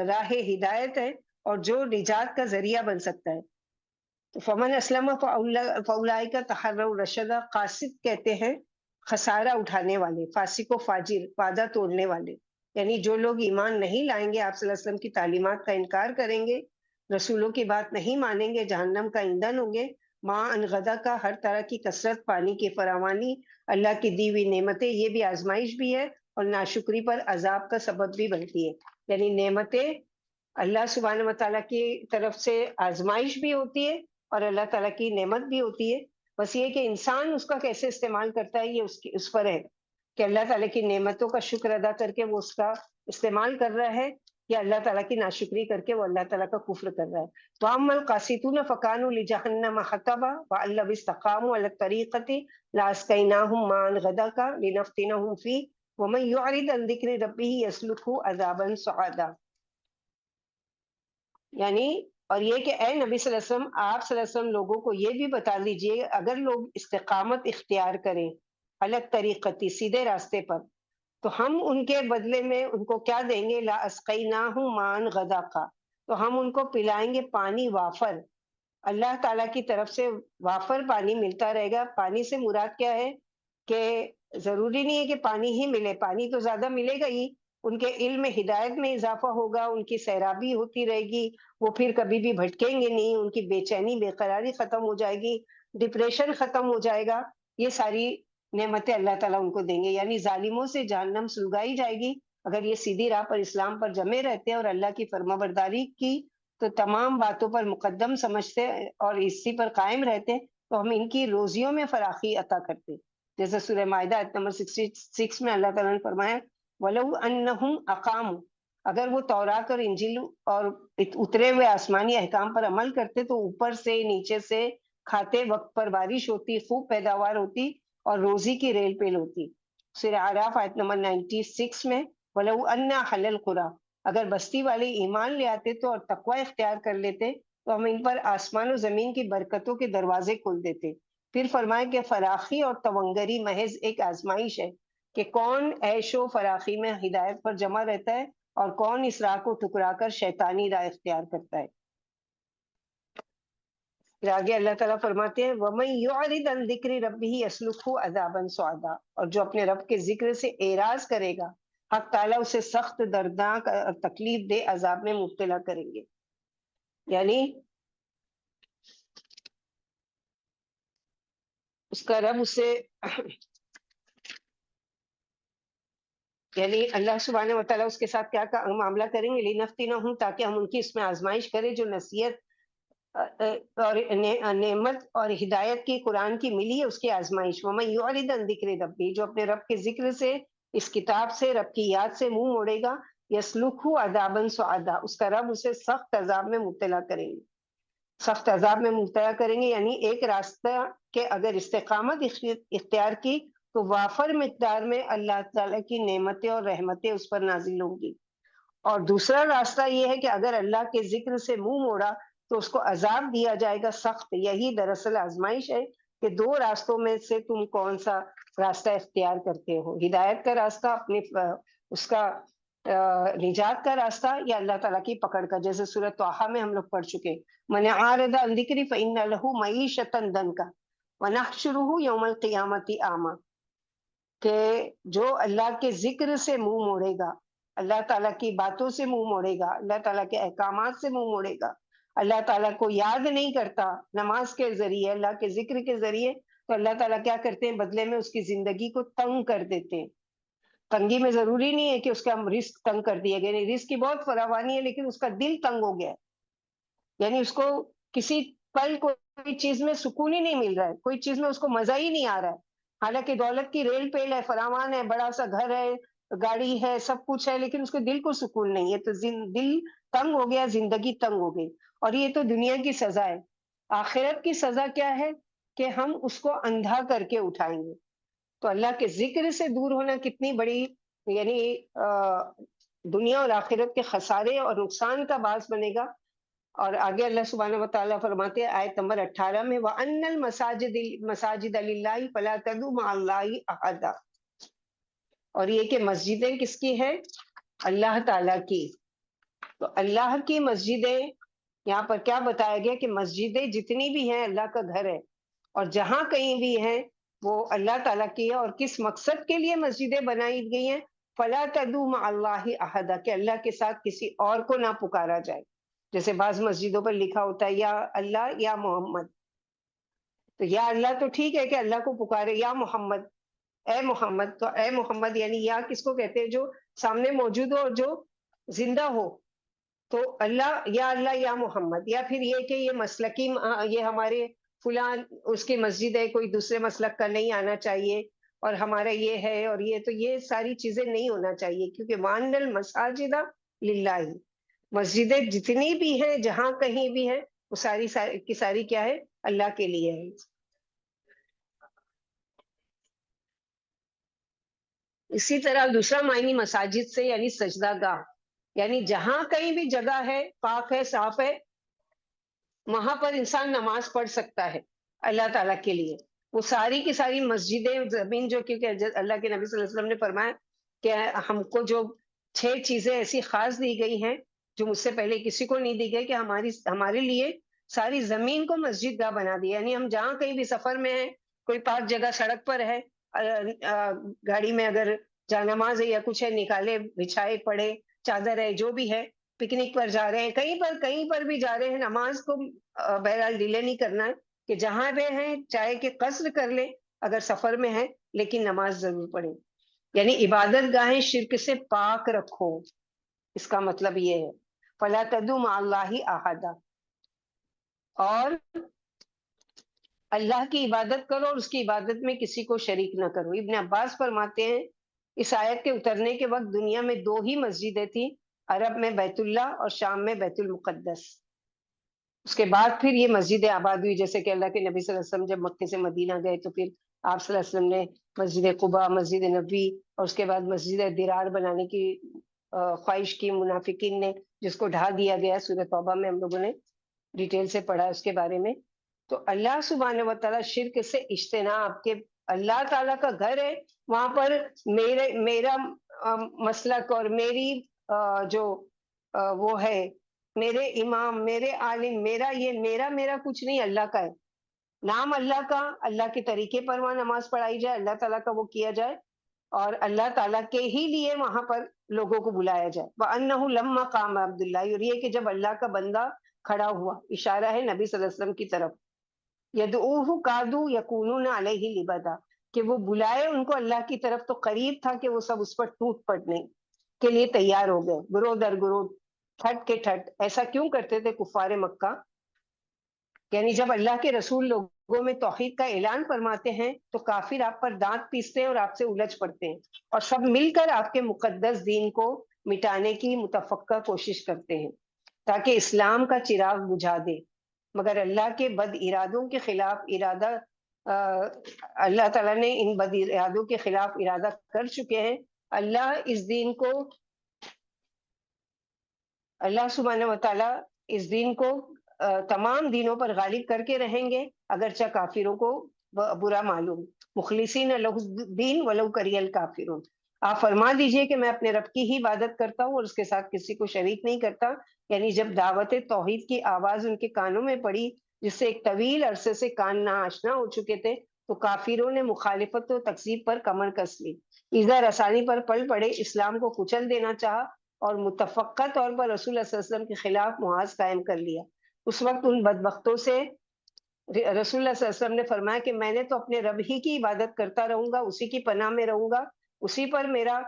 راہ ہدایت ہے اور جو نجات کا ذریعہ بن سکتا ہے۔ تو فمن اسلم فاولئک تحروا رشدا، قاصد کہتے ہیں خسارہ اٹھانے والے، فاسق و فاجر، وعدہ توڑنے والے، یعنی جو لوگ ایمان نہیں لائیں گے، آپ صلی اللہ علیہ وسلم کی تعلیمات کا انکار کریں گے، رسولوں کی بات نہیں مانیں گے، جہنم کا ایندھن ہوں گے۔ ماں انغدا کا ہر طرح کی کثرت، پانی کی فراوانی، اللہ کی دی ہوئی نعمتیں، یہ بھی آزمائش بھی ہے اور ناشکری پر عذاب کا سبب بھی بنتی ہے۔ یعنی نعمتیں اللہ سبحانہ و تعالیٰ کی طرف سے آزمائش بھی ہوتی ہے اور اللہ تعالیٰ کی نعمت بھی ہوتی ہے، بس یہ کہ انسان اس کا کیسے استعمال کرتا ہے یہ اس پر ہے کہ اللہ تعالیٰ کی نعمتوں کا شکر ادا کر کے وہ اس کا استعمال کر رہا ہے، یا اللہ تعالیٰ کی ناشکری کر کے وہ اللہ تعالیٰ کا کفر کر رہا ہے۔ وَأَمَّا الْقَاسِطُونَ فَكَانُوا لِجَهَنَّمَ حَطَبًا وَأَن لَّوِ اسْتَقَامُوا عَلَى الطَّرِيقَةِ لَأَسْقَيْنَاهُم مَّاءً غَدَقًا لِّنَفْتِنَهُمْ فِيهِ وَمَن يُعْرِضْ عَن ذِكْرِ رَبِّهِ يَسْلُكْهُ عَذَابًا صَعَدًا۔ یعنی اور یہ کہ اے نبی صلی اللہ علیہ وسلم، آپ صلی اللہ علیہ وسلم لوگوں کو یہ بھی بتا دیجئے، اگر لوگ استقامت اختیار کریں الگ طریقتی، سیدھے راستے پر، تو ہم ان کے بدلے میں ان کو کیا دیں گے؟ لا اسقیناہم ماء غدقا، تو ہم ان کو پلائیں گے پانی وافر، اللہ تعالیٰ کی طرف سے وافر پانی ملتا رہے گا۔ پانی سے مراد کیا ہے کہ ضروری نہیں ہے کہ پانی ہی ملے، پانی تو زیادہ ملے گا ہی، ان کے علم میں ہدایت میں اضافہ ہوگا، ان کی سیرابی ہوتی رہے گی، وہ پھر کبھی بھی بھٹکیں گے نہیں، ان کی بے چینی بے قراری ختم ہو جائے گی، ڈپریشن ختم ہو جائے گا، یہ ساری نعمتیں اللہ تعالیٰ ان کو دیں گے۔ یعنی ظالموں سے جہنم سلگائی جائے گی اگر یہ سیدھی راہ پر اسلام پر جمے رہتے ہیں اور اللہ کی فرما برداری کی تو تمام باتوں پر مقدم سمجھتے اور اسی پر قائم رہتے، تو ہم ان کی روزیوں میں فراخی عطا کرتے۔ جیسے سورہ مائدہ آیت نمبر 66 میں اللہ تعالیٰ نے فرمایا وَلَوْ أَنَّهُمْ أَقَامُوا، اگر وہ تورات اور انجیل اور اترے ہوئے آسمانی احکام پر عمل کرتے تو اوپر سے نیچے سے کھاتے وقت پر بارش ہوتی، خوب پیداوار ہوتی اور روزی کی ریل پیل ہوتی۔ سورہ اعراف آیت نمبر 96 میں وَلَوْ أَنَّ أَهْلَ الْقُرَىٰ، اگر بستی والے ایمان لے آتے تو اور تقوی اختیار کر لیتے تو ہم ان پر آسمان و زمین کی برکتوں کے دروازے کھول دیتے۔ پھر فرمایا کہ فراخی اور تونگری محض ایک آزمائش ہے کہ کون عیش و فراخی میں ہدایت پر جمع رہتا ہے اور کون اس راہ کو ٹکرا کر شیطانی راہ اختیار کرتا ہے۔ پھر آگے اللہ تعالیٰ فرماتے ہیں وَمَن يُعْرِضْ عَن ذِكْرِ رَبِّهِ يَسْلُكْهُ عَذَابًا صَعَدًا، اور جو اپنے رب کے ذکر سے اعراض کرے گا حق تعالیٰ اسے سخت دردناک اور تکلیف دہ عذاب میں مبتلا کریں گے۔ یعنی اس کا رب اسے یعنی اللہ سبحانہ و تعالیٰ اس کے ساتھ کیا معاملہ کریں گے، لِنَفْتِنَهُمْ، تاکہ ہم ان کی اس میں آزمائش کریں، جو نصیحت اور نعمت اور ہدایت کی قرآن کی ملی ہے اس کی آزمائش۔ وَمَن يُعْرِضْ عَن ذِكْرِ رَبِّهِ، جو اپنے رب کے ذکر سے، اس کتاب سے، رب کی یاد سے منہ موڑے گا، يَسْلُكْهُ عَذَابًا صَعَدًا، اس کا رب اسے سخت عذاب میں مبتلا کریں گے، سخت عذاب میں مبتلا کریں گے۔ یعنی ایک راستہ کہ اگر استقامت اختیار کی تو وافر مقدار میں اللہ تعالیٰ کی نعمتیں اور رحمتیں اس پر نازل ہوں گی، اور دوسرا راستہ یہ ہے کہ اگر اللہ کے ذکر سے منہ موڑا تو اس کو عذاب دیا جائے گا سخت۔ یہی دراصل آزمائش ہے کہ دو راستوں میں سے تم کون سا راستہ اختیار کرتے ہو، ہدایت کا راستہ، اپنے اس کا نجات کا راستہ، یا اللہ تعالیٰ کی پکڑ کا، جیسے سورۃ طٰہٰ میں ہم لوگ پڑھ چکے من اعرض عن ذکری فإن له معیشۃ ضنکا ونحشرہ یوم القیامۃ اعمی، کہ جو اللہ کے ذکر سے منہ موڑے گا، اللہ تعالیٰ کی باتوں سے منہ موڑے گا، اللہ تعالیٰ کے احکامات سے منہ موڑے گا، اللہ تعالیٰ کو یاد نہیں کرتا نماز کے ذریعے، اللہ کے ذکر کے ذریعے، تو اللہ تعالیٰ کیا کرتے ہیں، بدلے میں اس کی زندگی کو تنگ کر دیتے ہیں۔ تنگی میں ضروری نہیں ہے کہ اس کا رزق تنگ کر دیا گیا، نہیں، رزق کی بہت فراوانی ہے لیکن اس کا دل تنگ ہو گیا ہے، یعنی اس کو کسی پل کوئی چیز میں سکون ہی نہیں مل رہا ہے، کوئی چیز میں اس کو مزہ ہی نہیں آ رہا ہے، حالانکہ دولت کی ریل پیل ہے، فراوان ہے، بڑا سا گھر ہے، گاڑی ہے، سب کچھ ہے، لیکن اس کے دل کو سکون نہیں ہے، تو دل تنگ ہو گیا، زندگی تنگ ہو گئی۔ اور یہ تو دنیا کی سزا ہے۔ آخرت کی سزا کیا ہے کہ ہم اس کو اندھا کر کے اٹھائیں گے۔ تو اللہ کے ذکر سے دور ہونا کتنی بڑی، یعنی دنیا اور آخرت کے خسارے اور نقصان کا باعث بنے گا۔ اور آگے اللہ سبحانہ و تعالیٰ فرماتے ہیں آیت نمبر 18 میں وَأَنَّ الْمَسَاجِدَ لِلَّهِ فَلَا تَدْعُوا مَعَ اللَّهِ أَحَدًا، اور یہ کہ مسجدیں کس کی ہے، اللہ تعالیٰ کی۔ تو اللہ کی مسجدیں، یہاں پر کیا بتایا گیا کہ مسجدیں جتنی بھی ہیں اللہ کا گھر ہے، اور جہاں کہیں بھی ہیں وہ اللہ تعالیٰ کی ہے۔ اور کس مقصد کے لیے مسجدیں بنائی گئی ہیں، فَلَا تَدْعُوا مَعَ اللَّهِ أَحَدًا، کہ اللہ کے ساتھ کسی اور کو نہ پکارا جائے۔ جیسے بعض مسجدوں پر لکھا ہوتا ہے یا اللہ یا محمد، تو یا اللہ تو ٹھیک ہے کہ اللہ کو پکارے، یا محمد، اے محمد، تو اے محمد یعنی یا کس کو کہتے ہیں، جو سامنے موجود ہو اور جو زندہ ہو، تو اللہ یا محمد۔ یا پھر یہ کہ یہ مسلکی، یہ ہمارے فلان اس کی مسجد ہے، کوئی دوسرے مسلک کا نہیں آنا چاہیے، اور ہمارا یہ ہے اور یہ، تو یہ ساری چیزیں نہیں ہونا چاہیے، کیونکہ وَأَنَّ الْمَسَاجِدَ لِلَّهِ، مسجدیں جتنی بھی ہیں جہاں کہیں بھی ہیں وہ ساری کی ساری کیا ہے، اللہ کے لیے ہے۔ اسی طرح دوسرا معنی مساجد سے یعنی سجدہ گاہ، یعنی جہاں کہیں بھی جگہ ہے، پاک ہے، صاف ہے، وہاں پر انسان نماز پڑھ سکتا ہے اللہ تعالیٰ کے لیے۔ وہ ساری کی ساری مسجدیں، زمین، جو کیونکہ اللہ کے نبی صلی اللہ علیہ وسلم نے فرمایا کہ ہم کو جو 6 چیزیں ایسی خاص دی گئی ہیں جو مجھ سے پہلے کسی کو نہیں دی گئی، کہ ہمارے لیے ساری زمین کو مسجد گاہ بنا دی، یعنی ہم جہاں کہیں بھی سفر میں ہیں، کوئی پاک جگہ سڑک پر ہے، گاڑی میں اگر جانماز ہے یا کچھ ہے، نکالے، بچھائے پڑے، چادر ہے، جو بھی ہے، پکنک پر جا رہے ہیں، کہیں پر بھی جا رہے ہیں، نماز کو بہرحال ڈیلے نہیں کرنا ہے، کہ جہاں بھی ہیں چاہے کہ قصر کر لیں اگر سفر میں ہے، لیکن نماز ضرور پڑھیں۔ یعنی عبادت گاہیں شرک سے پاک رکھو، اس کا مطلب یہ ہے فَلَا تَدْعُوا مَعَ اللَّهِ أَحَدًا، اور اللہ کی عبادت کرو اور اس کی عبادت میں کسی کو شریک نہ کرو۔ ابن عباس فرماتے ہیں اس آیت کے اترنے کے وقت دنیا میں 2 ہی مسجدیں تھیں، عرب میں بیت اللہ اور شام میں بیت المقدس۔ اس کے بعد پھر یہ مسجدیں آباد ہوئی، جیسے کہ اللہ کے نبی صلی اللہ علیہ وسلم جب مکے سے مدینہ گئے تو پھر آپ صلی اللہ علیہ وسلم نے مسجد قباء، مسجد نبوی اور اس کے بعد مسجد درار بنانے کی خواہش کی منافقین نے، جس کو ڈھا دیا گیا۔ سورۃ توبہ میں ہم لوگوں نے ڈیٹیل سے پڑھا اس کے بارے میں۔ تو اللہ سبحانہ و تعالیٰ شرک سے اجتناب کہ اللہ تعالیٰ کا گھر ہے، وہاں پر میرا مسلک اور میری جو وہ ہے، میرے امام، میرے عالم، میرا یہ میرا کچھ نہیں، اللہ کا ہے. نام اللہ کا، اللہ کے طریقے پر وہاں نماز پڑھائی جائے، اللہ تعالیٰ کا وہ کیا جائے، اور اللہ تعالیٰ کے ہی لیے وہاں پر لوگوں کو بلایا جائے. وَأَنَّهُ لَمَّا قَامَ عَبْدُ اللَّهِ، اور یہ کہ جب اللہ کا بندہ کھڑا ہوا، اشارہ ہے نبی صلی اللہ علیہ وسلم کی طرف. يَدْعُوهُ كَادُوا يَكُونُونَ عَلَيْهِ لِبَدًا، کہ وہ بلائے ان کو اللہ کی طرف، تو قریب تھا کہ وہ سب اس پر ٹوٹ پڑنے کے لیے تیار ہو گئے، گروہ در گروہ، ٹھٹ کے ٹھٹ. ایسا کیوں کرتے تھے کفار مکہ؟ یعنی جب اللہ کے رسول لوگوں میں توحید کا اعلان فرماتے ہیں تو کافر آپ پر دانت پیستے ہیں اور آپ سے الجھ پڑتے ہیں، اور سب مل کر آپ کے مقدس دین کو مٹانے کی متفقہ کوشش کرتے ہیں تاکہ اسلام کا چراغ بجھا دے. مگر اللہ کے بد ارادوں کے خلاف اللہ تعالیٰ نے ان بد ارادوں کے خلاف ارادہ کر چکے ہیں. اللہ سبحانہ و تعالیٰ اس دین کو تمام دینوں پر غالب کر کے رہیں گے، اگرچہ کافروں کو برا معلوم. مخلصین لہ الدین ولو کری الکافرون. آپ فرما دیجئے کہ میں اپنے رب کی ہی عبادت کرتا ہوں اور اس کے ساتھ کسی کو شریک نہیں کرتا. یعنی جب دعوت توحید کی آواز ان کے کانوں میں پڑی، جس سے ایک طویل عرصے سے کان ناآشنا ہو چکے تھے، تو کافروں نے مخالفت و تکذیب پر کمر کس لی، ایذا رسانی پر پل پڑے، اسلام کو کچل دینا چاہا اور متفقہ طور پر رسول اللہ صلی اللہ علیہ وسلم کے خلاف محاذ قائم کر لیا. اس وقت ان بدبختوں سے رسول اللہ صلی اللہ علیہ وسلم نے فرمایا کہ میں نے تو اپنے رب ہی کی عبادت کرتا رہوں گا، اسی کی پناہ میں رہوں گا، اسی پر میرا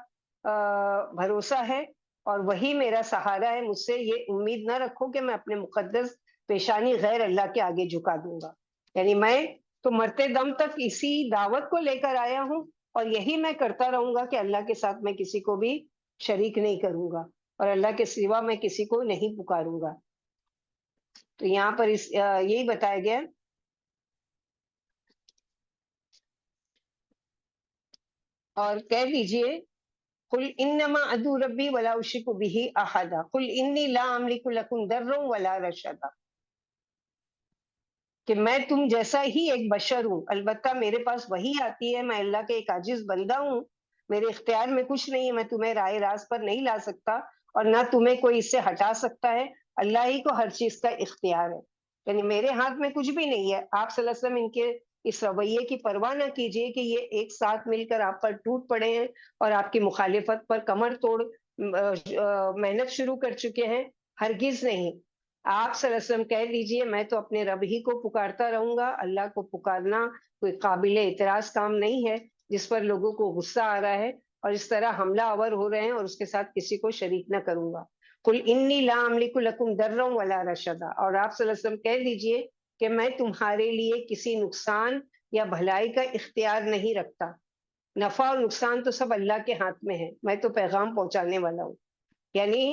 بھروسہ ہے اور وہی میرا سہارا ہے. مجھ سے یہ امید نہ رکھو کہ میں اپنے مقدس پیشانی غیر اللہ کے آگے جھکا دوں گا. یعنی میں تو مرتے دم تک اسی دعوت کو لے کر آیا ہوں اور یہی میں کرتا رہوں گا کہ اللہ کے ساتھ میں کسی کو بھی شریک نہیں کروں گا اور اللہ کے سوا میں کسی کو نہیں پکاروں گا. تو یہاں پر یہی بتایا گیا. اور کہہ دیجئے قل انما ادعو ربی ولا اشرک به احدا قل انی لا املک لکم ضرا ولا رشدا، کہ میں تم جیسا ہی ایک بشر ہوں، البتہ میرے پاس وہی آتی ہے، میں اللہ کے ایک عاجز بندہ ہوں، میرے اختیار میں کچھ نہیں ہے، میں تمہیں رائے راست پر نہیں لا سکتا اور نہ تمہیں کوئی اس سے ہٹا سکتا ہے. اللہ ہی کو ہر چیز کا اختیار ہے، یعنی میرے ہاتھ میں کچھ بھی نہیں ہے. آپ صلی اللہ علیہ وسلم ان کے اس رویے کی پرواہ نہ کیجیے کہ یہ ایک ساتھ مل کر آپ پر ٹوٹ پڑے ہیں اور آپ کی مخالفت پر کمر توڑ محنت شروع کر چکے ہیں. ہرگز نہیں. آپ صلی اللہ علیہ وسلم کہہ دیجئے میں تو اپنے رب ہی کو پکارتا رہوں گا. اللہ کو پکارنا کوئی قابل اعتراض کام نہیں ہے جس پر لوگوں کو غصہ آ رہا ہے اور اس طرح حملہ آور ہو رہے ہیں اور اس کے ساتھ کسی کو شریک نہ کروں گا. قل انی لا املک لکم ضرا ولا رشدا، اور آپ صلی اللہ علیہ وسلم کہہ دیجئے کہ میں تمہارے لیے کسی نقصان یا بھلائی کا اختیار نہیں رکھتا. نفع اور نقصان تو سب اللہ کے ہاتھ میں ہے، میں تو پیغام پہنچانے والا ہوں. یعنی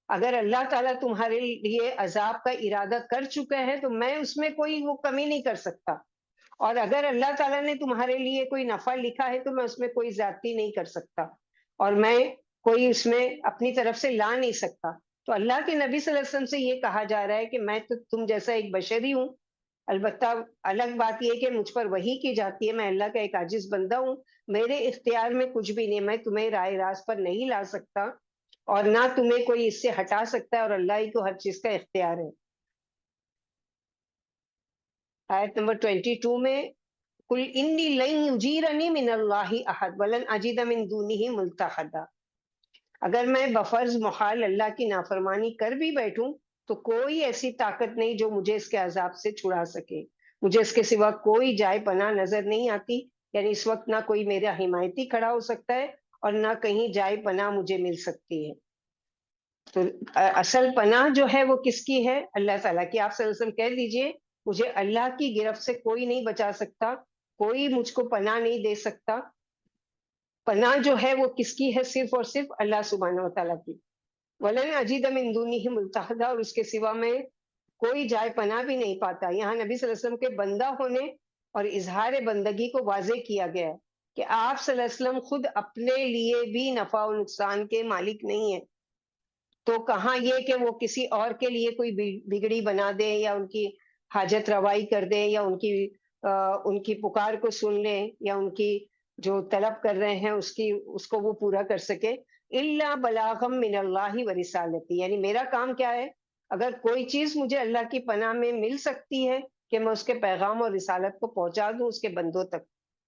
اگر اللہ تعالیٰ تمہارے لیے عذاب کا ارادہ کر چکا ہے تو میں اس میں کوئی وہ کمی نہیں کر سکتا، اور اگر اللہ تعالیٰ نے تمہارے لیے کوئی نفع لکھا ہے تو میں اس میں کوئی زیادتی نہیں کر سکتا اور میں کوئی اس میں اپنی طرف سے لا نہیں سکتا. تو اللہ کے نبی صلی اللہ علیہ وسلم سے یہ کہا جا رہا ہے کہ میں تو تم جیسا ایک بشری ہوں، البتہ الگ بات یہ کہ مجھ پر وحی کی جاتی ہے، میں اللہ کا ایک عاجز بندہ ہوں، میرے اختیار میں کچھ بھی نہیں، میں تمہیں رائے راست پر نہیں لا سکتا اور نہ تمہیں کوئی اس سے ہٹا سکتا ہے، اور اللہ ہی کو ہر چیز کا اختیار ہے. آیت نمبر 22 میں قل انی لن یجیرنی من اللہ احد ولن اجد من دونہ ملتحدا، اگر میں بفرض محال اللہ کی نافرمانی کر بھی بیٹھوں تو کوئی ایسی طاقت نہیں جو مجھے اس کے عذاب سے چھڑا سکے، مجھے اس کے سوا کوئی جائے پناہ نظر نہیں آتی. یعنی اس وقت نہ کوئی میرا حمایتی کھڑا ہو سکتا ہے اور نہ کہیں جائے پناہ مجھے مل سکتی ہے. تو اصل پناہ جو ہے وہ کس کی ہے؟ اللہ تعالیٰ کی. آپ صلی اللہ علیہ وسلم کہہ دیجئے مجھے اللہ کی گرفت سے کوئی نہیں بچا سکتا، کوئی مجھ کو پناہ نہیں دے سکتا. پناہ جو ہے وہ کس کی ہے؟ صرف اور صرف اللہ سبحانہ و تعالیٰ کی. وَلَنْ أَجِدَ مِن دُونِهِ مُلْتَحَدًا، اور اس کے سوا میں کوئی جائے پناہ بھی نہیں پاتا. یہاں نبی صلی اللہ علیہ وسلم کے بندہ ہونے اور اظہار بندگی کو واضح کیا گیا ہے کہ آپ صلی اللہ علیہ وسلم خود اپنے لیے بھی نفع و نقصان کے مالک نہیں ہیں، تو کہاں یہ کہ وہ کسی اور کے لیے کوئی بگڑی بنا دیں یا ان کی حاجت روائی کر دیں یا ان کی پکار کو سن لیں یا ان کی جو طلب کر رہے ہیں اس کو وہ پورا کر سکے. الا بلاغم من اللہ و رسالتی، یعنی میرا کام کیا ہے، اگر کوئی چیز مجھے اللہ کی پناہ میں مل سکتی ہے کہ میں اس کے پیغام اور رسالت کو پہنچا دوں اس کے بندوں تک،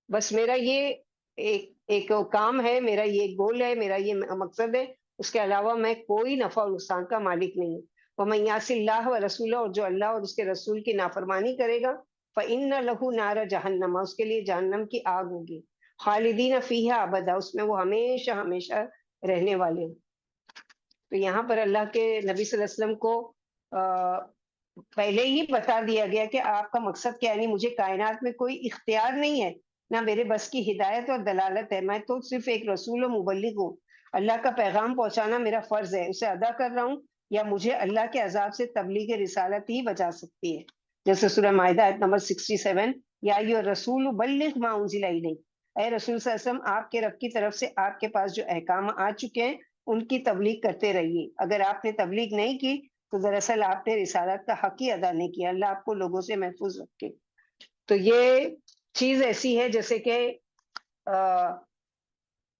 بس میرا یہ ایک کام ہے، میرا یہ گول ہے، میرا یہ مقصد ہے. اس کے علاوہ میں کوئی نفع اور نقصان کا مالک نہیں ہوں. وَمَن يَعْصِ اللَّهَ وَرَسُولَهُ، اور جو اللہ اور اس کے رسول کی نافرمانی کرے گا، فَإِنَّ لَهُ نَارَ جَهَنَّمَ، اس کے لیے جہنم کی آگ ہوگی. خالدین فیہا ابدا، اس میں وہ ہمیشہ ہمیشہ رہنے والے ہیں. تو یہاں پر اللہ کے نبی صلی اللہ علیہ وسلم کو پہلے ہی بتا دیا گیا کہ آپ کا مقصد کیا ہے. یعنی مجھے کائنات میں کوئی اختیار نہیں ہے، نہ میرے بس کی ہدایت اور دلالت ہے. میں تو صرف ایک رسول و مبلغ ہوں. اللہ کا پیغام پہنچانا میرا فرض ہے، اسے ادا کر رہا ہوں، یا مجھے اللہ کے عذاب سے تبلیغ رسالت ہی بچا سکتی ہے. جیسے سورہ مائدہ آیت نمبر 67، یا ایھا الرسول بلغ ما انزل الیک، اے رسول صلی اللہ علیہ وسلم آپ کے رب کی طرف سے آپ کے پاس جو احکام آ چکے ہیں ان کی تبلیغ کرتے رہیے. اگر آپ نے تبلیغ نہیں کی تو دراصل آپ نے رسالت کا حق ہی ادا نہیں کیا. اللہ آپ کو لوگوں سے محفوظ رکھے. تو یہ چیز ایسی ہے جیسے کہ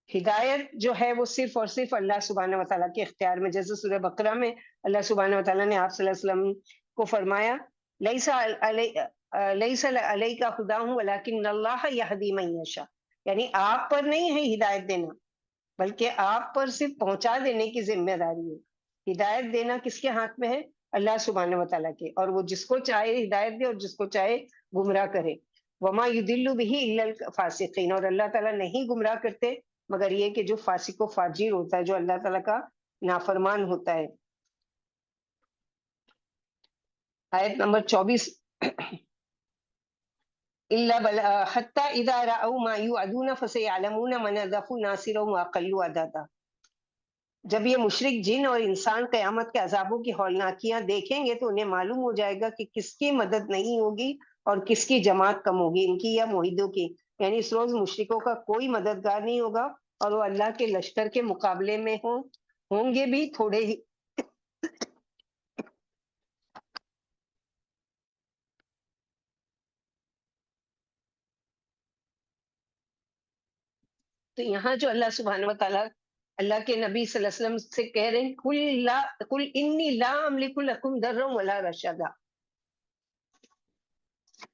ہدایت جو ہے وہ صرف اور صرف اللہ سبحانہ و تعالیٰ کے اختیار میں. جیسے سورہ بقرہ میں اللہ سبحانہ و تعالیٰ نے آپ صلی اللہ علیہ وسلم کو فرمایا لیس علیک ھداھم ولکن اللہ یہدی من یشاء، یعنی آپ پر نہیں ہے ہدایت دینا بلکہ آپ پر صرف پہنچا دینے کی ذمہ داری ہے. ہدایت دینا کس کے ہاتھ میں ہے؟ اللہ سبحانہ و تعالیٰ کے، اور وہ جس کو چاہے ہدایت دے اور جس کو چاہے گمراہ کرے. وما یضل بہ الا الفاسقین، اور اللہ تعالیٰ نہیں گمراہ کرتے مگر یہ کہ جو فاسق و فاجر ہوتا ہے، جو اللہ تعالیٰ کا نافرمان ہوتا ہے. آیت نمبر 24، حتی اذا رأوا ما یوعدون فسیعلمون من اضعف ناصرا واقل عددا. جب یہ مشرک جن اور انسان قیامت کے عذابوں کی ہولناکیاں دیکھیں گے تو انہیں معلوم ہو جائے گا کہ کس کی مدد نہیں ہوگی اور کس کی جماعت کم ہوگی، ان کی یا معاہدوں کی. یعنی اس روز مشرکوں کا کوئی مددگار نہیں ہوگا اور وہ اللہ کے لشکر کے مقابلے میں ہوں گے بھی تھوڑے ہی. تو یہاں جو اللہ سبحانہ و تعالیٰ اللہ کے نبی صلی اللہ علیہ وسلم سے کہہ رہے ہیں قل انی لا املک لکم ضرا ولا رشدا،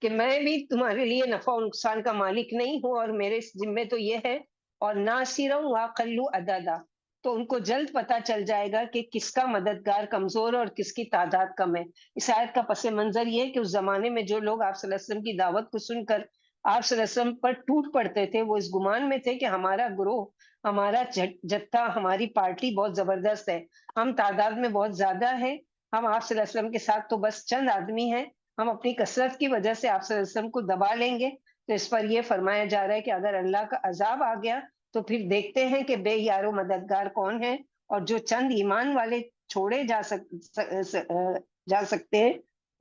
کہ میں بھی تمہارے لیے نفع و نقصان کا مالک نہیں ہوں اور میرے ذمے تو یہ ہے. اور ناصرا واقل عددا، تو ان کو جلد پتہ چل جائے گا کہ کس کا مددگار کمزور اور کس کی تعداد کم ہے. اس آیت کا پس منظر یہ ہے کہ اس زمانے میں جو لوگ آپ صلی اللہ علیہ وسلم کی دعوت کو سن کر آپ صلی اللہ علیہ وسلم پر ٹوٹ پڑتے تھے، وہ اس گمان میں تھے کہ ہمارا گروہ، ہمارا جتھا، ہماری پارٹی بہت زبردست ہے، ہم تعداد میں بہت زیادہ ہیں، ہم آپ صلی اللہ علیہ وسلم کے ساتھ تو بس چند آدمی ہیں، ہم اپنی کثرت کی وجہ سے آپ صلی اللہ علیہ وسلم کو دبا لیں گے. تو اس پر یہ فرمایا جا رہا ہے کہ اگر اللہ کا عذاب آ گیا تو پھر دیکھتے ہیں کہ بے یار و مددگار کون ہے، اور جو چند ایمان والے چھوڑے جا سکتے ہیں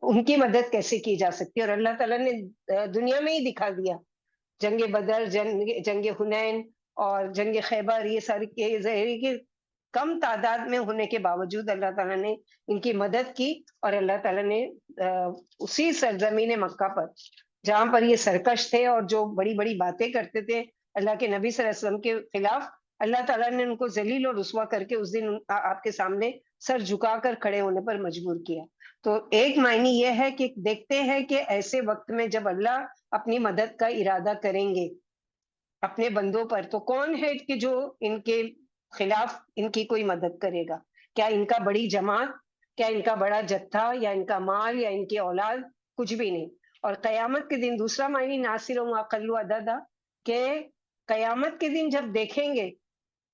ان کی مدد کیسے کی جا سکتی ہے. اور اللہ تعالیٰ نے دنیا میں ہی دکھا دیا، جنگ بدر، جنگ حنین اور جنگ خیبر، یہ ساری ظاہری کی کم تعداد میں ہونے کے باوجود اللہ تعالیٰ نے ان کی مدد کی. اور اللہ تعالیٰ نے اسی سرزمین مکہ پر جہاں پر یہ سرکش تھے اور جو بڑی بڑی باتیں کرتے تھے اللہ کے نبی صلی اللہ علیہ وسلم کے خلاف، اللہ تعالیٰ نے ان کو ذلیل اور رسوا کر کے اس دن آپ کے سامنے سر جھکا کر کھڑے ہونے پر مجبور کیا. تو ایک معنی یہ ہے کہ دیکھتے ہیں کہ ایسے وقت میں جب اللہ اپنی مدد کا ارادہ کریں گے اپنے بندوں پر، تو کون ہے کہ جو ان کے خلاف ان کی کوئی مدد کرے گا؟ کیا ان کا بڑی جماعت، کیا ان کا بڑا جتھا، یا ان کا مال، یا ان کی اولاد؟ کچھ بھی نہیں. اور قیامت کے دن دوسرا معنی ناصر و اقل عددا، کہ قیامت کے دن جب دیکھیں گے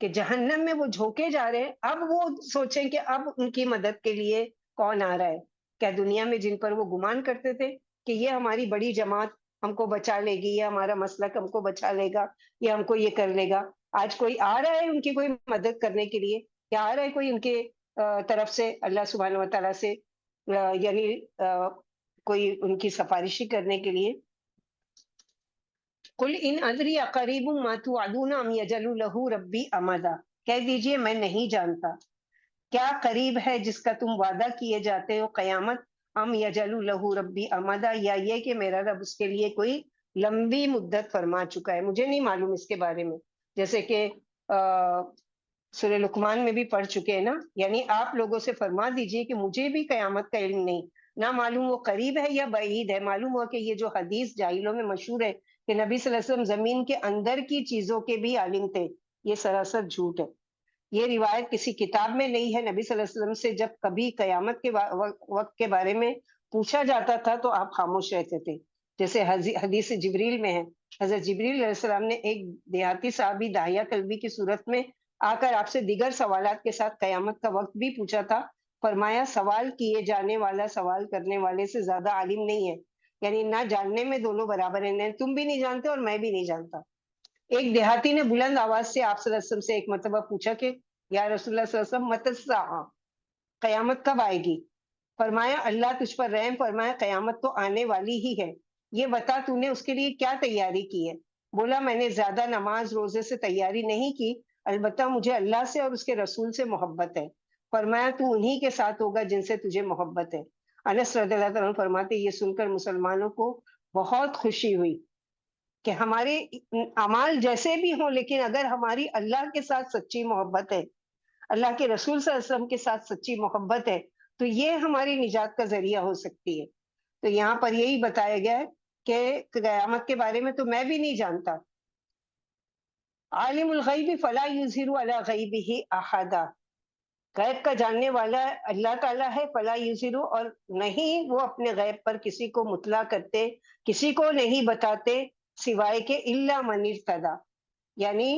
کہ جہنم میں وہ جھونکے جا رہے ہیں، اب وہ سوچیں کہ اب ان کی مدد کے لیے کون آ رہا ہے. کیا دنیا میں جن پر وہ گمان کرتے تھے کہ یہ ہماری بڑی جماعت ہم کو بچا لے گی، یہ ہمارا مسلک ہم کو بچا لے گا، یہ ہم کو یہ کر لے گا، آج کوئی آ رہا ہے ان کی کوئی مدد کرنے کے لیے؟ کیا آ رہا ہے کوئی ان کے طرف سے اللہ سبحانہ و تعالیٰ سے یعنی کوئی ان کی سفارشی کرنے کے لیے؟ قل ان ادری اقریب ما توعدون ام یجل لہ ربی امدا، کہہ دیجئے میں نہیں جانتا کیا قریب ہے جس کا تم وعدہ کیے جاتے ہو قیامت، ام یجلو لہو ربی امدا، یا یہ کہ میرا رب اس کے لیے کوئی لمبی مدت فرما چکا ہے، مجھے نہیں معلوم اس کے بارے میں. جیسے کہ سورہ لقمان میں بھی پڑھ چکے ہیں نا. یعنی آپ لوگوں سے فرما دیجئے کہ مجھے بھی قیامت کا علم نہیں، نہ معلوم وہ قریب ہے یا بعید ہے. معلوم ہوا کہ یہ جو حدیث جاہلوں میں مشہور ہے کہ نبی صلی اللہ علیہ وسلم زمین کے اندر کی چیزوں کے بھی عالم تھے، یہ سراسر جھوٹ ہے. یہ روایت کسی کتاب میں نہیں ہے. نبی صلی اللہ علیہ وسلم سے جب کبھی قیامت کے وقت کے بارے میں پوچھا جاتا تھا تو آپ خاموش رہتے تھے. جیسے حدیث جبریل میں ہے، حضرت جبریل علیہ السلام نے ایک دیہاتی صحابی داہیہ کلبی کی صورت میں آ کر آپ سے دیگر سوالات کے ساتھ قیامت کا وقت بھی پوچھا تھا. فرمایا سوال کیے جانے والا سوال کرنے والے سے زیادہ عالم نہیں ہے. یعنی نہ جاننے میں دونوں برابر ہیں، تم بھی نہیں جانتے اور میں بھی نہیں جانتا. ایک دیہاتی نے بلند آواز سے آپ صلی اللہ علیہ وسلم سے ایک مرتبہ پوچھا کہ یا رسول اللہ صلی اللہ علیہ وسلم متی الساعہ، قیامت کب آئے گی؟ فرمایا اللہ تجھ پر رحم فرمایا قیامت تو آنے والی ہی ہے، یہ بتا تو نے اس کے لیے کیا تیاری کی ہے؟ بولا میں نے زیادہ نماز روزے سے تیاری نہیں کی، البتہ مجھے اللہ سے اور اس کے رسول سے محبت ہے. فرمایا تو انہی کے ساتھ ہوگا جن سے تجھے محبت ہے. انس رضی اللہ تعالیٰ عنہ فرماتے یہ سن کر مسلمانوں کو بہت خوشی ہوئی کہ ہمارے اعمال جیسے بھی ہوں، لیکن اگر ہماری اللہ کے ساتھ سچی محبت ہے، اللہ کے رسول صلی اللہ علیہ وسلم کے ساتھ سچی محبت ہے، تو یہ ہماری نجات کا ذریعہ ہو سکتی ہے. تو یہاں پر یہی بتایا گیا ہے کہ قیامت کے بارے میں تو میں بھی نہیں جانتا. عالم الغیب فلا یظہر علی غیبہ احدا، غیب کا جاننے والا اللہ تعالیٰ ہے. فلا یظہر، اور نہیں وہ اپنے غیب پر کسی کو مطلع کرتے، کسی کو نہیں بتاتے سوائے کہ الا من ارتضی، یعنی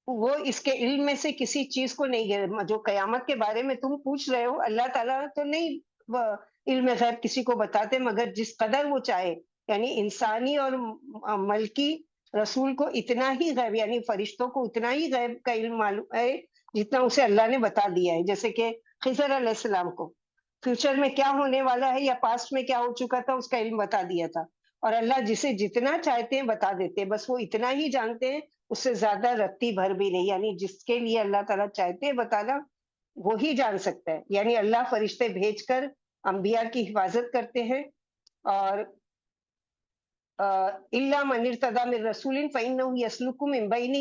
وہ اس کے علم میں سے کسی چیز کو نہیں. جو قیامت کے بارے میں تم پوچھ رہے ہو، اللہ تعالیٰ تو نہیں علم غیب کسی کو بتاتے مگر جس قدر وہ چاہے. یعنی انسانی اور ملکی رسول کو اتنا ہی غیب، یعنی فرشتوں کو اتنا ہی غیب کا علم معلوم ہے جتنا اسے اللہ نے بتا دیا ہے. جیسے کہ خضر علیہ السلام کو فیوچر میں کیا ہونے والا ہے یا پاسٹ میں کیا ہو چکا تھا اس کا علم بتا دیا تھا. اور اللہ جسے جتنا چاہتے ہیں بتا دیتے ہیں، بس وہ اتنا ہی جانتے ہیں، اس سے زیادہ رتی بھر بھی نہیں. یعنی جس کے لیے اللہ تعالیٰ چاہتے ہیں بتانا وہی جان سکتا ہے. یعنی اللہ فرشتے بھیج کر انبیاء کی حفاظت کرتے ہیں. اور الا من ارتضی من رسول فانه يسلك من بين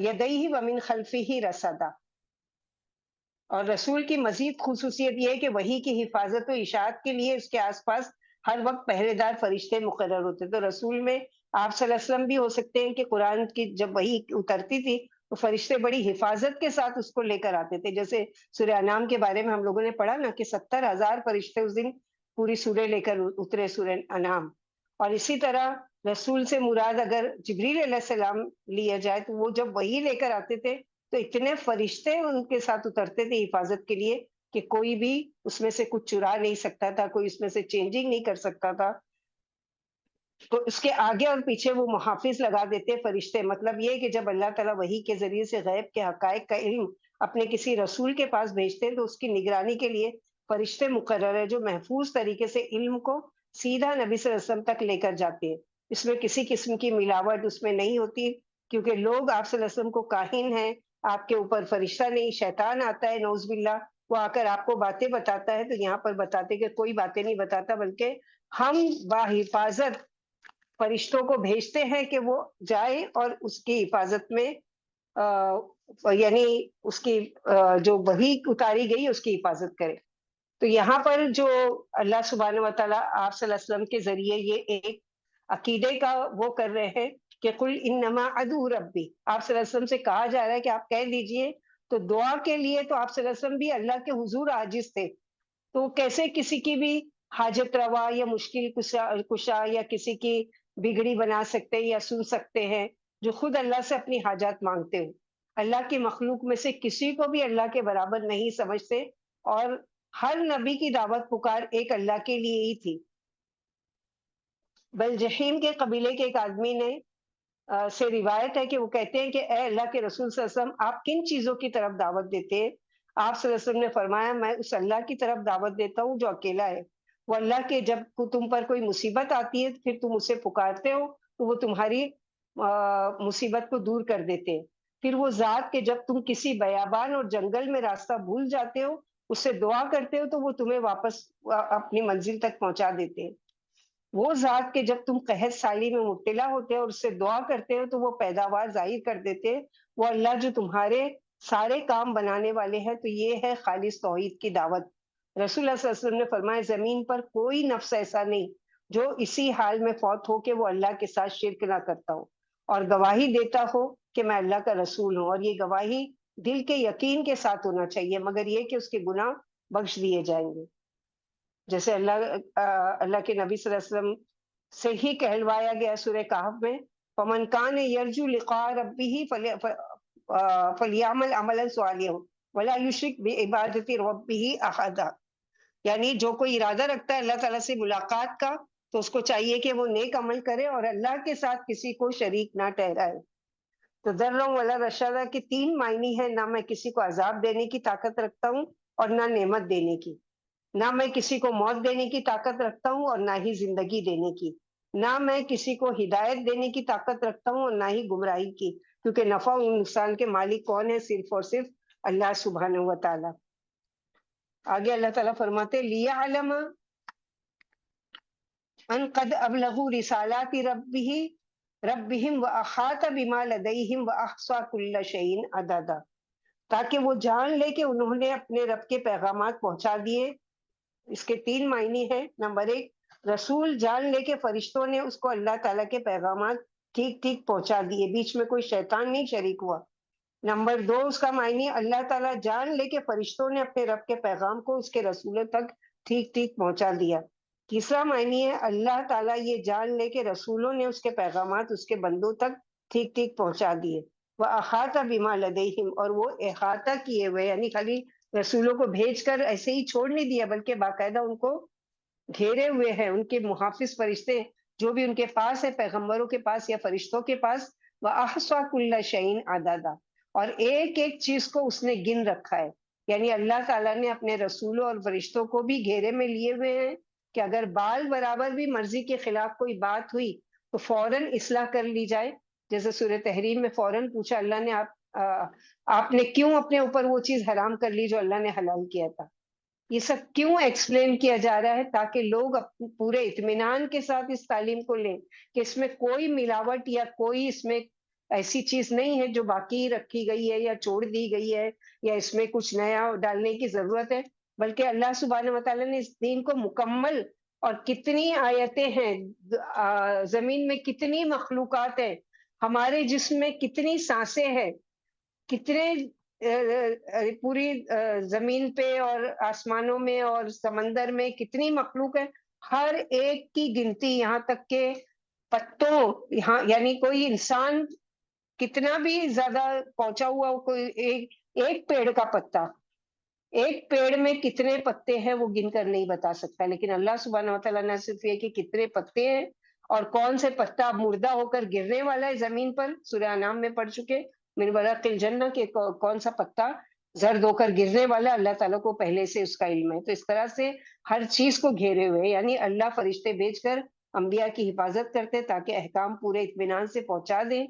يديه ومن خلفه رصدا. اور رسول کی مزید خصوصیت یہ ہے کہ وحی کی حفاظت و اشاعت کے لیے اس کے آس پاس ہر وقت پہرے دار فرشتے مقرر ہوتے. تو رسول میں آپ صلی اللہ علیہ وسلم بھی ہو سکتے ہیں کہ قرآن کی جب وحی اترتی تھی تو فرشتے بڑی حفاظت کے ساتھ اس کو لے کر آتے تھے. جیسے سورہ انعام کے بارے میں ہم لوگوں نے پڑھا نا کہ 70,000 فرشتے اس دن پوری سورہ لے کر اترے سورہ انعام. اور اسی طرح رسول سے مراد اگر جبریل علیہ السلام لیا جائے تو وہ جب وحی لے کر آتے تھے تو اتنے فرشتے ان کے ساتھ اترتے تھے حفاظت کے لیے کہ کوئی بھی اس میں سے کچھ چرا نہیں سکتا تھا، کوئی اس میں سے چینجنگ نہیں کر سکتا تھا. تو اس کے آگے اور پیچھے وہ محافظ لگا دیتے فرشتے. مطلب یہ کہ جب اللہ تعالیٰ وحی کے ذریعے سے غیب کے حقائق کا علم اپنے کسی رسول کے پاس بھیجتے ہیں تو اس کی نگرانی کے لیے فرشتے مقرر ہے جو محفوظ طریقے سے علم کو سیدھا نبی صلی اللہ علیہ وسلم تک لے کر جاتے ہیں. اس میں کسی قسم کی ملاوٹ اس میں نہیں ہوتی، کیونکہ لوگ آپ صلی اللہ علیہ وسلم کو کاہن ہیں، آپ کے اوپر فرشتہ نہیں شیطان آتا ہے نعوذ باللہ، وہ آ کر آپ کو باتیں بتاتا ہے. تو یہاں پر بتاتے کہ کوئی باتیں نہیں بتاتا، بلکہ ہم باحفاظت فرشتوں کو بھیجتے ہیں کہ وہ جائے اور اس کی حفاظت میں یعنی اس کی جو وحی اتاری گئی اس کی حفاظت کرے. تو یہاں پر جو اللہ سبحانہ و تعالیٰ آپ صلی اللہ علیہ وسلم کے ذریعے یہ ایک عقیدے کا وہ کر رہے ہیں کہ قل انما ادعو ربی، آپ صلی اللہ علیہ وسلم سے کہا جا رہا ہے کہ آپ کہہ دیجئے. تو دعا کے لیے تو آپ صلی اللہ علیہ وسلم بھی اللہ کے حضور عاجز تھے، تو کیسے کسی کی بھی حاجت روا یا مشکل کشا یا کسی کی بگڑی بنا سکتے یا سن سکتے ہیں جو خود اللہ سے اپنی حاجات مانگتے ہو. اللہ کی مخلوق میں سے کسی کو بھی اللہ کے برابر نہیں سمجھتے، اور ہر نبی کی دعوت پکار ایک اللہ کے لیے ہی تھی. بل جحیم کے قبیلے کے ایک آدمی نے سے روایت ہے کہ وہ کہتے ہیں کہ اے اللہ کے رسول صلی اللہ علیہ وسلم آپ کن چیزوں کی طرف دعوت دیتے ہیں؟ آپ صلی اللہ علیہ وسلم نے فرمایا میں اس اللہ کی طرف دعوت دیتا ہوں جو اکیلا ہے. وہ اللہ کے جب تم پر کوئی مصیبت آتی ہے پھر تم اسے پکارتے ہو تو وہ تمہاری مصیبت کو دور کر دیتے ہیں. پھر وہ ذات کہ جب تم کسی بیابان اور جنگل میں راستہ بھول جاتے ہو اس سے دعا کرتے ہو تو وہ تمہیں واپس اپنی منزل تک پہنچا دیتے ہیں۔ وہ ذات کے جب تم قحط سالی میں مبتلا ہوتے ہو اور اس سے دعا کرتے ہو تو وہ پیداوار ظاہر کر دیتے ہیں، وہ اللہ جو تمہارے سارے کام بنانے والے ہیں۔ تو یہ ہے خالص توحید کی دعوت۔ رسول اللہ صلی اللہ علیہ وسلم نے فرمایا زمین پر کوئی نفس ایسا نہیں جو اسی حال میں فوت ہو کہ وہ اللہ کے ساتھ شرک نہ کرتا ہو اور گواہی دیتا ہو کہ میں اللہ کا رسول ہوں، اور یہ گواہی دل کے یقین کے ساتھ ہونا چاہیے، مگر یہ کہ اس کے گناہ بخش دیے جائیں گے۔ جیسے اللہ کے نبی صلی اللہ علیہ وسلم سے ہی کہلوایا گیا سورہ کہف میں، فمن کان یرجو لقاء ربہ فلیعمل عملا صالحا ولا یشرک بعبادۃ ربہ احدا، یعنی جو کوئی ارادہ رکھتا ہے اللہ تعالیٰ سے ملاقات کا تو اس کو چاہیے کہ وہ نیک عمل کرے اور اللہ کے ساتھ کسی کو شریک نہ ٹھہرائے۔ تو ذرہ ولا رشادہ کے تین معنی ہیں، نہ میں کسی کو عذاب دینے کی طاقت رکھتا ہوں اور نہ نعمت دینے کی، نہ میں کسی کو موت دینے کی طاقت رکھتا ہوں اور نہ ہی زندگی دینے کی، نہ میں کسی کو ہدایت دینے کی طاقت رکھتا ہوں اور نہ ہی گمراہی کی، کیونکہ نفع و نقصان کے مالک کون ہے؟ صرف اور صرف اللہ سبحانہ و تعالی۔ آگے اللہ تعالیٰ فرماتے لیعلم ان قد ابلغوا رسالات ربہم واحاط بما لدیہم واحصا کل شیء عددا، تاکہ وہ جان لے کہ انہوں نے اپنے رب کے پیغامات پہنچا دیے۔ اس کے تین معنی ہیں۔ نمبر ایک، رسول جان لے کہ فرشتوں نے اس کو اللہ تعالیٰ کے پیغامات ٹھیک ٹھیک پہنچا دیے، بیچ میں کوئی شیطان نہیں شریک ہوا۔ نمبر دو، اس کا معنی اللہ تعالیٰ جان لے کہ فرشتوں نے اپنے رب کے پیغام کو اس کے رسولوں تک ٹھیک ٹھیک پہنچا دیا۔ تیسرا معنی ہے اللہ تعالیٰ یہ جان لے کہ رسولوں نے اس کے پیغامات اس کے بندوں تک ٹھیک ٹھیک پہنچا دیے۔ وَأَحَاطَ بِمَا لَدَيْهِمْ، اور وہ احاطہ کیے ہوئے، یعنی خالی رسولوں کو بھیج کر ایسے ہی چھوڑ نہیں دیا بلکہ باقاعدہ ان کو گھیرے ہوئے ہیں، ان کے محافظ فرشتے جو بھی ان کے پاس ہے، پیغمبروں کے پاس یا فرشتوں کے پاس۔ وَأَحْصَىٰ كُلَّ شَيْءٍ عَدَدًا، اور ایک ایک چیز کو اس نے گن رکھا ہے، یعنی اللہ تعالیٰ نے اپنے رسولوں اور فرشتوں کو بھی گھیرے میں لیے ہوئے ہیں کہ اگر بال برابر بھی مرضی کے خلاف کوئی بات ہوئی تو فوراً اصلاح کر لی جائے۔ جیسے سورہ تحریم میں فوراً پوچھا اللہ نے آپ نے کیوں اپنے اوپر وہ چیز حرام کر لی جو اللہ نے حلال کیا تھا؟ یہ سب کیوں ایکسپلین کیا جا رہا ہے؟ تاکہ لوگ پورے اطمینان کے ساتھ اس تعلیم کو لیں کہ اس میں کوئی ملاوٹ یا کوئی اس میں ایسی چیز نہیں ہے جو باقی رکھی گئی ہے یا چھوڑ دی گئی ہے یا اس میں کچھ نیا ڈالنے کی ضرورت ہے، بلکہ اللہ سبحانہ وتعالیٰ نے اس دین کو مکمل، اور کتنی آیتیں ہیں، زمین میں کتنی مخلوقات ہیں، ہمارے جسم میں کتنی سانسیں ہیں، کتنے پوری زمین پہ اور آسمانوں میں اور سمندر میں کتنی مخلوق ہے، ہر ایک کی گنتی، یہاں تک کہ پتوں، یہاں یعنی کوئی انسان کتنا بھی زیادہ پہنچا ہوا ہو، کوئی ایک پیڑ کا پتا، ایک پیڑ میں کتنے پتے ہیں وہ گن کر نہیں بتا سکتا، لیکن اللہ سبحانہ وتعالیٰ نے صرف یہ کہ کتنے پتے ہیں اور کون سے پتا مردہ ہو کر گرنے والا ہے زمین پر، سورہ انعام میں پڑھ چکے من ورق الجنہ کہ کون سا پتا زرد ہو کر گرنے والا، اللہ تعالیٰ کو پہلے سے اس کا علم ہے۔ تو اس طرح سے ہر چیز کو گھیرے ہوئے، یعنی اللہ فرشتے بھیج کر انبیاء کی حفاظت کرتے تاکہ احکام پورے اطمینان سے پہنچا دیں،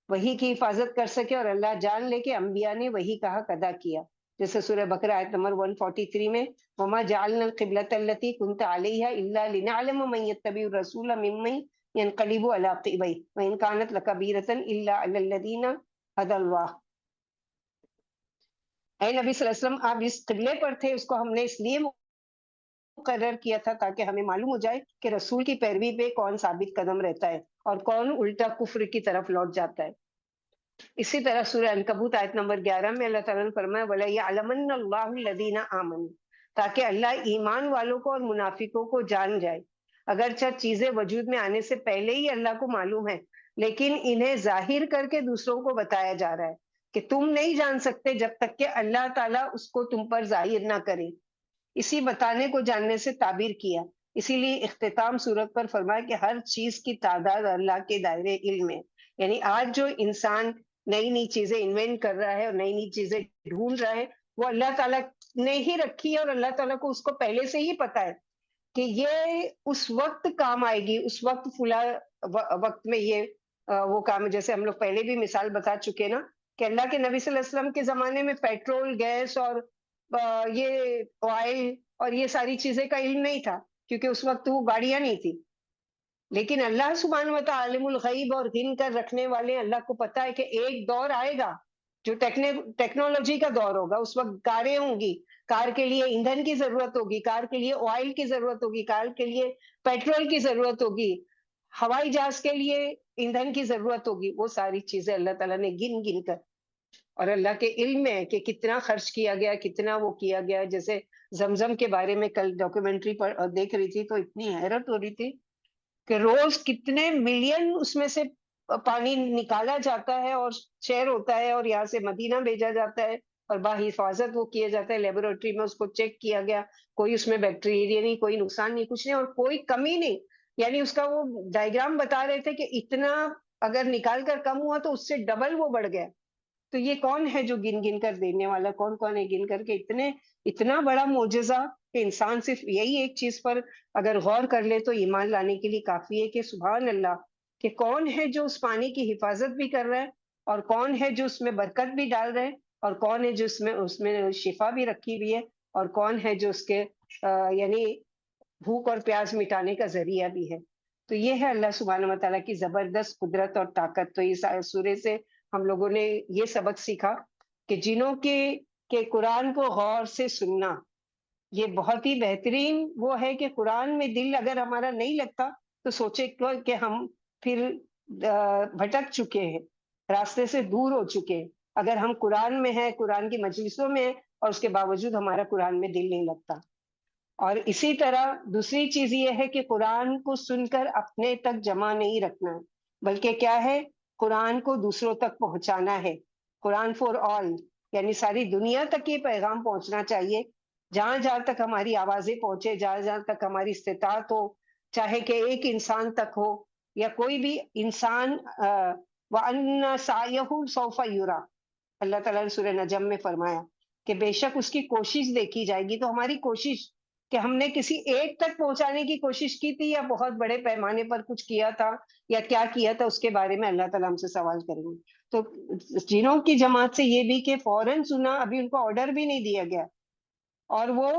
وہی کی حفاظت کر سکے، اور اللہ جان لے کہ انبیاء نے وہی کا حق ادا کیا۔ جیسے سورہ بقرہ آیت نمبر 143 میں وَمَا جَعَلْنَا الْقِبْلَةَ الَّتِي كُنْتَ عَلَيْهَا إِلَّا لِنَعْلَمَ مَن يَتَّبِعُ الرَّسُولَ مِمَّن يَنقَلِبُ عَلَىٰ عَقِبَيْهِ وَإِن كَانَتْ لَكَبِيرَةً إِلَّا عَلَى الَّذِينَ هَدَى اللَّهُ۔ اے نبی صلی اللہ علیہ وسلم، آپ جس قبلے پر تھے اس کو ہم نے اس لیے مقرر کیا تھا تاکہ ہمیں معلوم ہو جائے کہ رسول کی پیروی پہ کون ثابت قدم رہتا ہے اور کون الٹا کفر کی طرف لوٹ جاتا ہے۔ اسی طرح سورہ عنکبوت آیت نمبر 11 میں اللہ تعالیٰ نے فرمایا وَلَيَعْلَمَنَّ اللَّهُ الَّذِينَ آمَنُوا، تاکہ اللہ ایمان والوں کو اور منافقوں کو جان جائے۔ اگرچہ چیزیں وجود میں آنے سے پہلے ہی اللہ کو معلوم ہے، لیکن انہیں ظاہر کر کے دوسروں کو بتایا جا رہا ہے کہ تم نہیں جان سکتے جب تک کہ اللہ تعالیٰ اس کو تم پر ظاہر نہ کرے۔ اسی بتانے کو جاننے سے تعبیر کیا، اسی لیے اختتام صورت پر فرمایا کہ ہر چیز کی تعداد اللہ کے دائرے علم ہے۔ یعنی آج جو انسان نئی نئی چیزیں انوینٹ کر رہا ہے اور نئی نئی چیزیں ڈھونڈ رہا ہے، وہ اللہ تعالیٰ نے ہی رکھی ہے، اور اللہ تعالیٰ کو اس کو پہلے سے ہی پتا ہے کہ یہ اس وقت کام آئے گی، اس وقت فلاں وقت میں یہ وہ کام ہے۔ جیسے ہم لوگ پہلے بھی مثال بتا چکے نا کہ اللہ کے نبی صلی اللہ علیہ وسلم کے زمانے میں پیٹرول، گیس اور یہ آئل اور یہ ساری چیزیں کا علم نہیں تھا، کیونکہ اس وقت وہ گاڑیاں نہیں تھی. لیکن اللہ سبحانہ و تعالی عالم الغیب اور گن کر رکھنے والے اللہ کو پتا ہے کہ ایک دور آئے گا جو ٹیکنالوجی کا دور ہوگا. اس وقت کاریں ہوں گی، کار کے لیے ایندھن کی ضرورت ہوگی، کار کے لیے آئل کی ضرورت ہوگی، کار کے لیے پیٹرول کی ضرورت ہوگی، ہوائی جہاز کے لیے ایندھن کی ضرورت ہوگی. وہ ساری چیزیں اللہ تعالیٰ نے گن گن کر، اور اللہ کے علم میں کہ کتنا خرچ کیا گیا، کتنا وہ کیا گیا. جیسے زمزم کے بارے میں کل ڈاکیومنٹری پر دیکھ رہی تھی تو اتنی حیرت ہو رہی تھی کہ روز کتنے ملین اس میں سے پانی نکالا جاتا ہے اور شیئر ہوتا ہے اور یہاں سے مدینہ بھیجا جاتا ہے اور باحفاظت وہ کیا جاتا ہے. لیبورٹری میں اس کو چیک کیا گیا، کوئی اس میں بیکٹیریا نہیں، کوئی نقصان نہیں، کچھ نہیں اور کوئی کمی نہیں. یعنی اس کا وہ ڈائیگرام بتا رہے تھے کہ اتنا اگر نکال کر کم ہوا تو اس سے ڈبل وہ بڑھ گیا. تو یہ کون ہے جو گن گن کر دینے والا؟ کون کون ہے گن کر کے اتنا بڑا معجزہ کہ انسان صرف یہی ایک چیز پر اگر غور کر لے تو ایمان لانے کے لیے کافی ہے کہ سبحان اللہ، کہ کون ہے جو اس پانی کی حفاظت بھی کر رہا ہے اور کون ہے جو اس میں برکت بھی ڈال رہے ہیں اور کون ہے جو اس میں شفا بھی رکھی ہوئی ہے اور کون ہے جو اس کے یعنی بھوک اور پیاس مٹانے کا ذریعہ بھی ہے. تو یہ ہے اللہ سبحانہ و تعالیٰ کی زبردست قدرت اور طاقت. تو اس سورے سے ہم لوگوں نے یہ سبق سیکھا کہ جنوں کے قرآن کو غور سے سننا یہ بہت ہی بہترین وہ ہے کہ قرآن میں دل اگر ہمارا نہیں لگتا تو سوچے کہ ہم پھر بھٹک چکے ہیں، راستے سے دور ہو چکے ہیں. اگر ہم قرآن میں ہیں، قرآن کی مجلسوں میں ہیں اور اس کے باوجود ہمارا قرآن میں دل نہیں لگتا. اور اسی طرح دوسری چیز یہ ہے کہ قرآن کو سن کر اپنے تک جمع نہیں رکھنا ہے، بلکہ کیا ہے، قرآن کو دوسروں تک پہنچانا ہے. قرآن فار آل، یعنی ساری دنیا تک یہ پیغام پہنچنا چاہیے. جہاں جہاں تک ہماری آوازیں پہنچے، جہاں جہاں تک ہماری استطاعت ہو، چاہے کہ ایک انسان تک ہو یا کوئی بھی انسان. وَأَنَّ سَعْيَهُ سَوْفَ يُرَىٰ، اللہ تعالیٰ نے سورہ نجم میں فرمایا کہ بے شک اس کی کوشش دیکھی جائے گی. تو ہماری کوشش کہ ہم نے کسی ایک تک پہنچانے کی کوشش کی تھی یا بہت بڑے پیمانے پر کچھ کیا تھا یا کیا کیا تھا، اس کے بارے میں اللہ تعالیٰ ہم سے سوال کریں گے. تو جنوں کی جماعت سے یہ بھی کہ فوراً سنا، ابھی ان کو آرڈر بھی نہیں دیا گیا اور وہ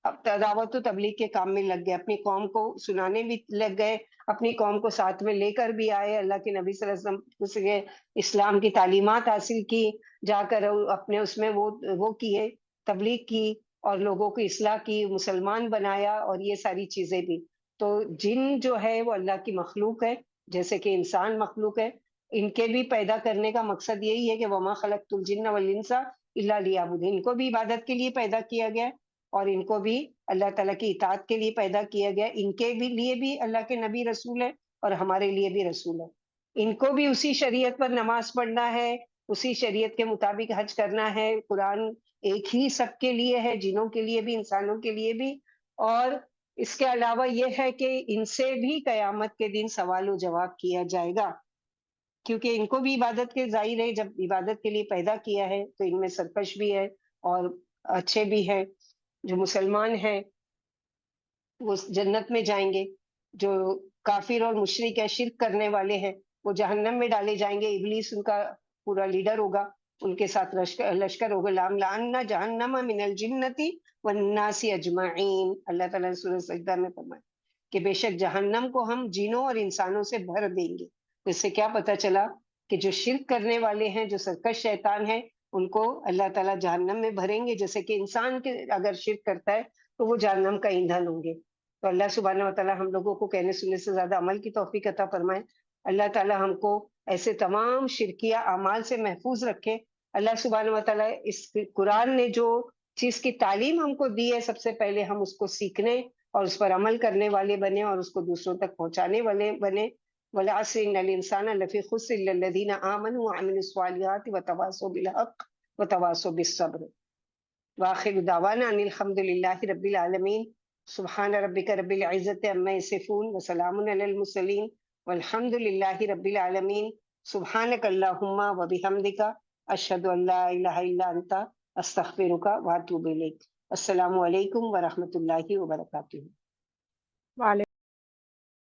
اب دعوت و تبلیغ کے کام میں لگ گئے، اپنی قوم کو سنانے بھی لگ گئے، اپنی قوم کو ساتھ میں لے کر بھی آئے. اللہ کے نبی صلی اللہ علیہ وسلم سے اسلام کی تعلیمات حاصل کی، جا کر اپنے اس میں وہ کیے، تبلیغ کی اور لوگوں کی اصلاح کی، مسلمان بنایا اور یہ ساری چیزیں بھی. تو جن جو ہے وہ اللہ کی مخلوق ہے، جیسے کہ انسان مخلوق ہے. ان کے بھی پیدا کرنے کا مقصد یہی ہے کہ وما خلقت الجن والانس الا لیعبدون، ان کو بھی عبادت کے لیے پیدا کیا گیا اور ان کو بھی اللہ تعالیٰ کی اطاعت کے لیے پیدا کیا گیا. ان کے بھی لیے بھی اللہ کے نبی رسول ہے اور ہمارے لیے بھی رسول ہے. ان کو بھی اسی شریعت پر نماز پڑھنا ہے، اسی شریعت کے مطابق حج کرنا ہے. قرآن ایک ہی سب کے لیے ہے، جنوں کے لیے بھی انسانوں کے لیے بھی. اور اس کے علاوہ یہ ہے کہ ان سے بھی قیامت کے دن سوال و جواب کیا جائے گا، کیونکہ ان کو بھی عبادت کے ظاہر ہے، جب عبادت کے لیے پیدا کیا ہے تو ان میں سرکش بھی ہے اور اچھے بھی ہے. جو مسلمان ہیں وہ جنت میں جائیں گے، جو کافر اور مشرک ہے، شرک کرنے والے ہیں، وہ جہنم میں ڈالے جائیں گے. ابلیس ان کا پورا لیڈر ہوگا، ان کے ساتھ لشکر ہوگا. لام لعنا جہنم من الجنتی والناس اجمعین، اللہ تعالیٰ نے سورہ سجدہ میں فرمایا کہ بے شک جہنم کو ہم جنوں اور انسانوں سے بھر دیں گے. اس سے کیا پتہ چلا کہ جو شرک کرنے والے ہیں، جو سرکش شیطان ہیں، ان کو اللہ تعالیٰ جہنم میں بھریں گے، جیسے کہ انسان کے اگر شرک کرتا ہے تو وہ جہنم کا ایندھن ہوں گے. تو اللہ سبحانہ و تعالیٰ ہم لوگوں کو کہنے سننے سے زیادہ عمل کی توفیق عطا فرمائے. اللہ تعالیٰ ہم کو ایسے تمام شرکیہ اعمال سے محفوظ رکھے. اللہ سبحانہ و تعالیٰ اس قرآن نے جو چیز کی تعلیم ہم کو دی ہے، سب سے پہلے ہم اس کو سیکھنے اور اس پر عمل کرنے والے بنے اور اس کو دوسروں تک پہنچانے والے بنے. والعصر ان الانسان لفی خسر الا الذین آمنوا وعملوا الصالحات وتواصوا بالحق وتواصوا بالصبر. واخر دعوانا ان الحمد للہ رب العالمین. سبحان ربک رب العزت عما یصفون وسلام علی المرسلین والحمد للہ رب العالمین. سبحانک اللہم وبحمدک اشہد ان لا الہ الا انت استغفرک واتوب الیک. السلام علیکم ورحمۃ اللہ وبرکاتہ. وعلیکم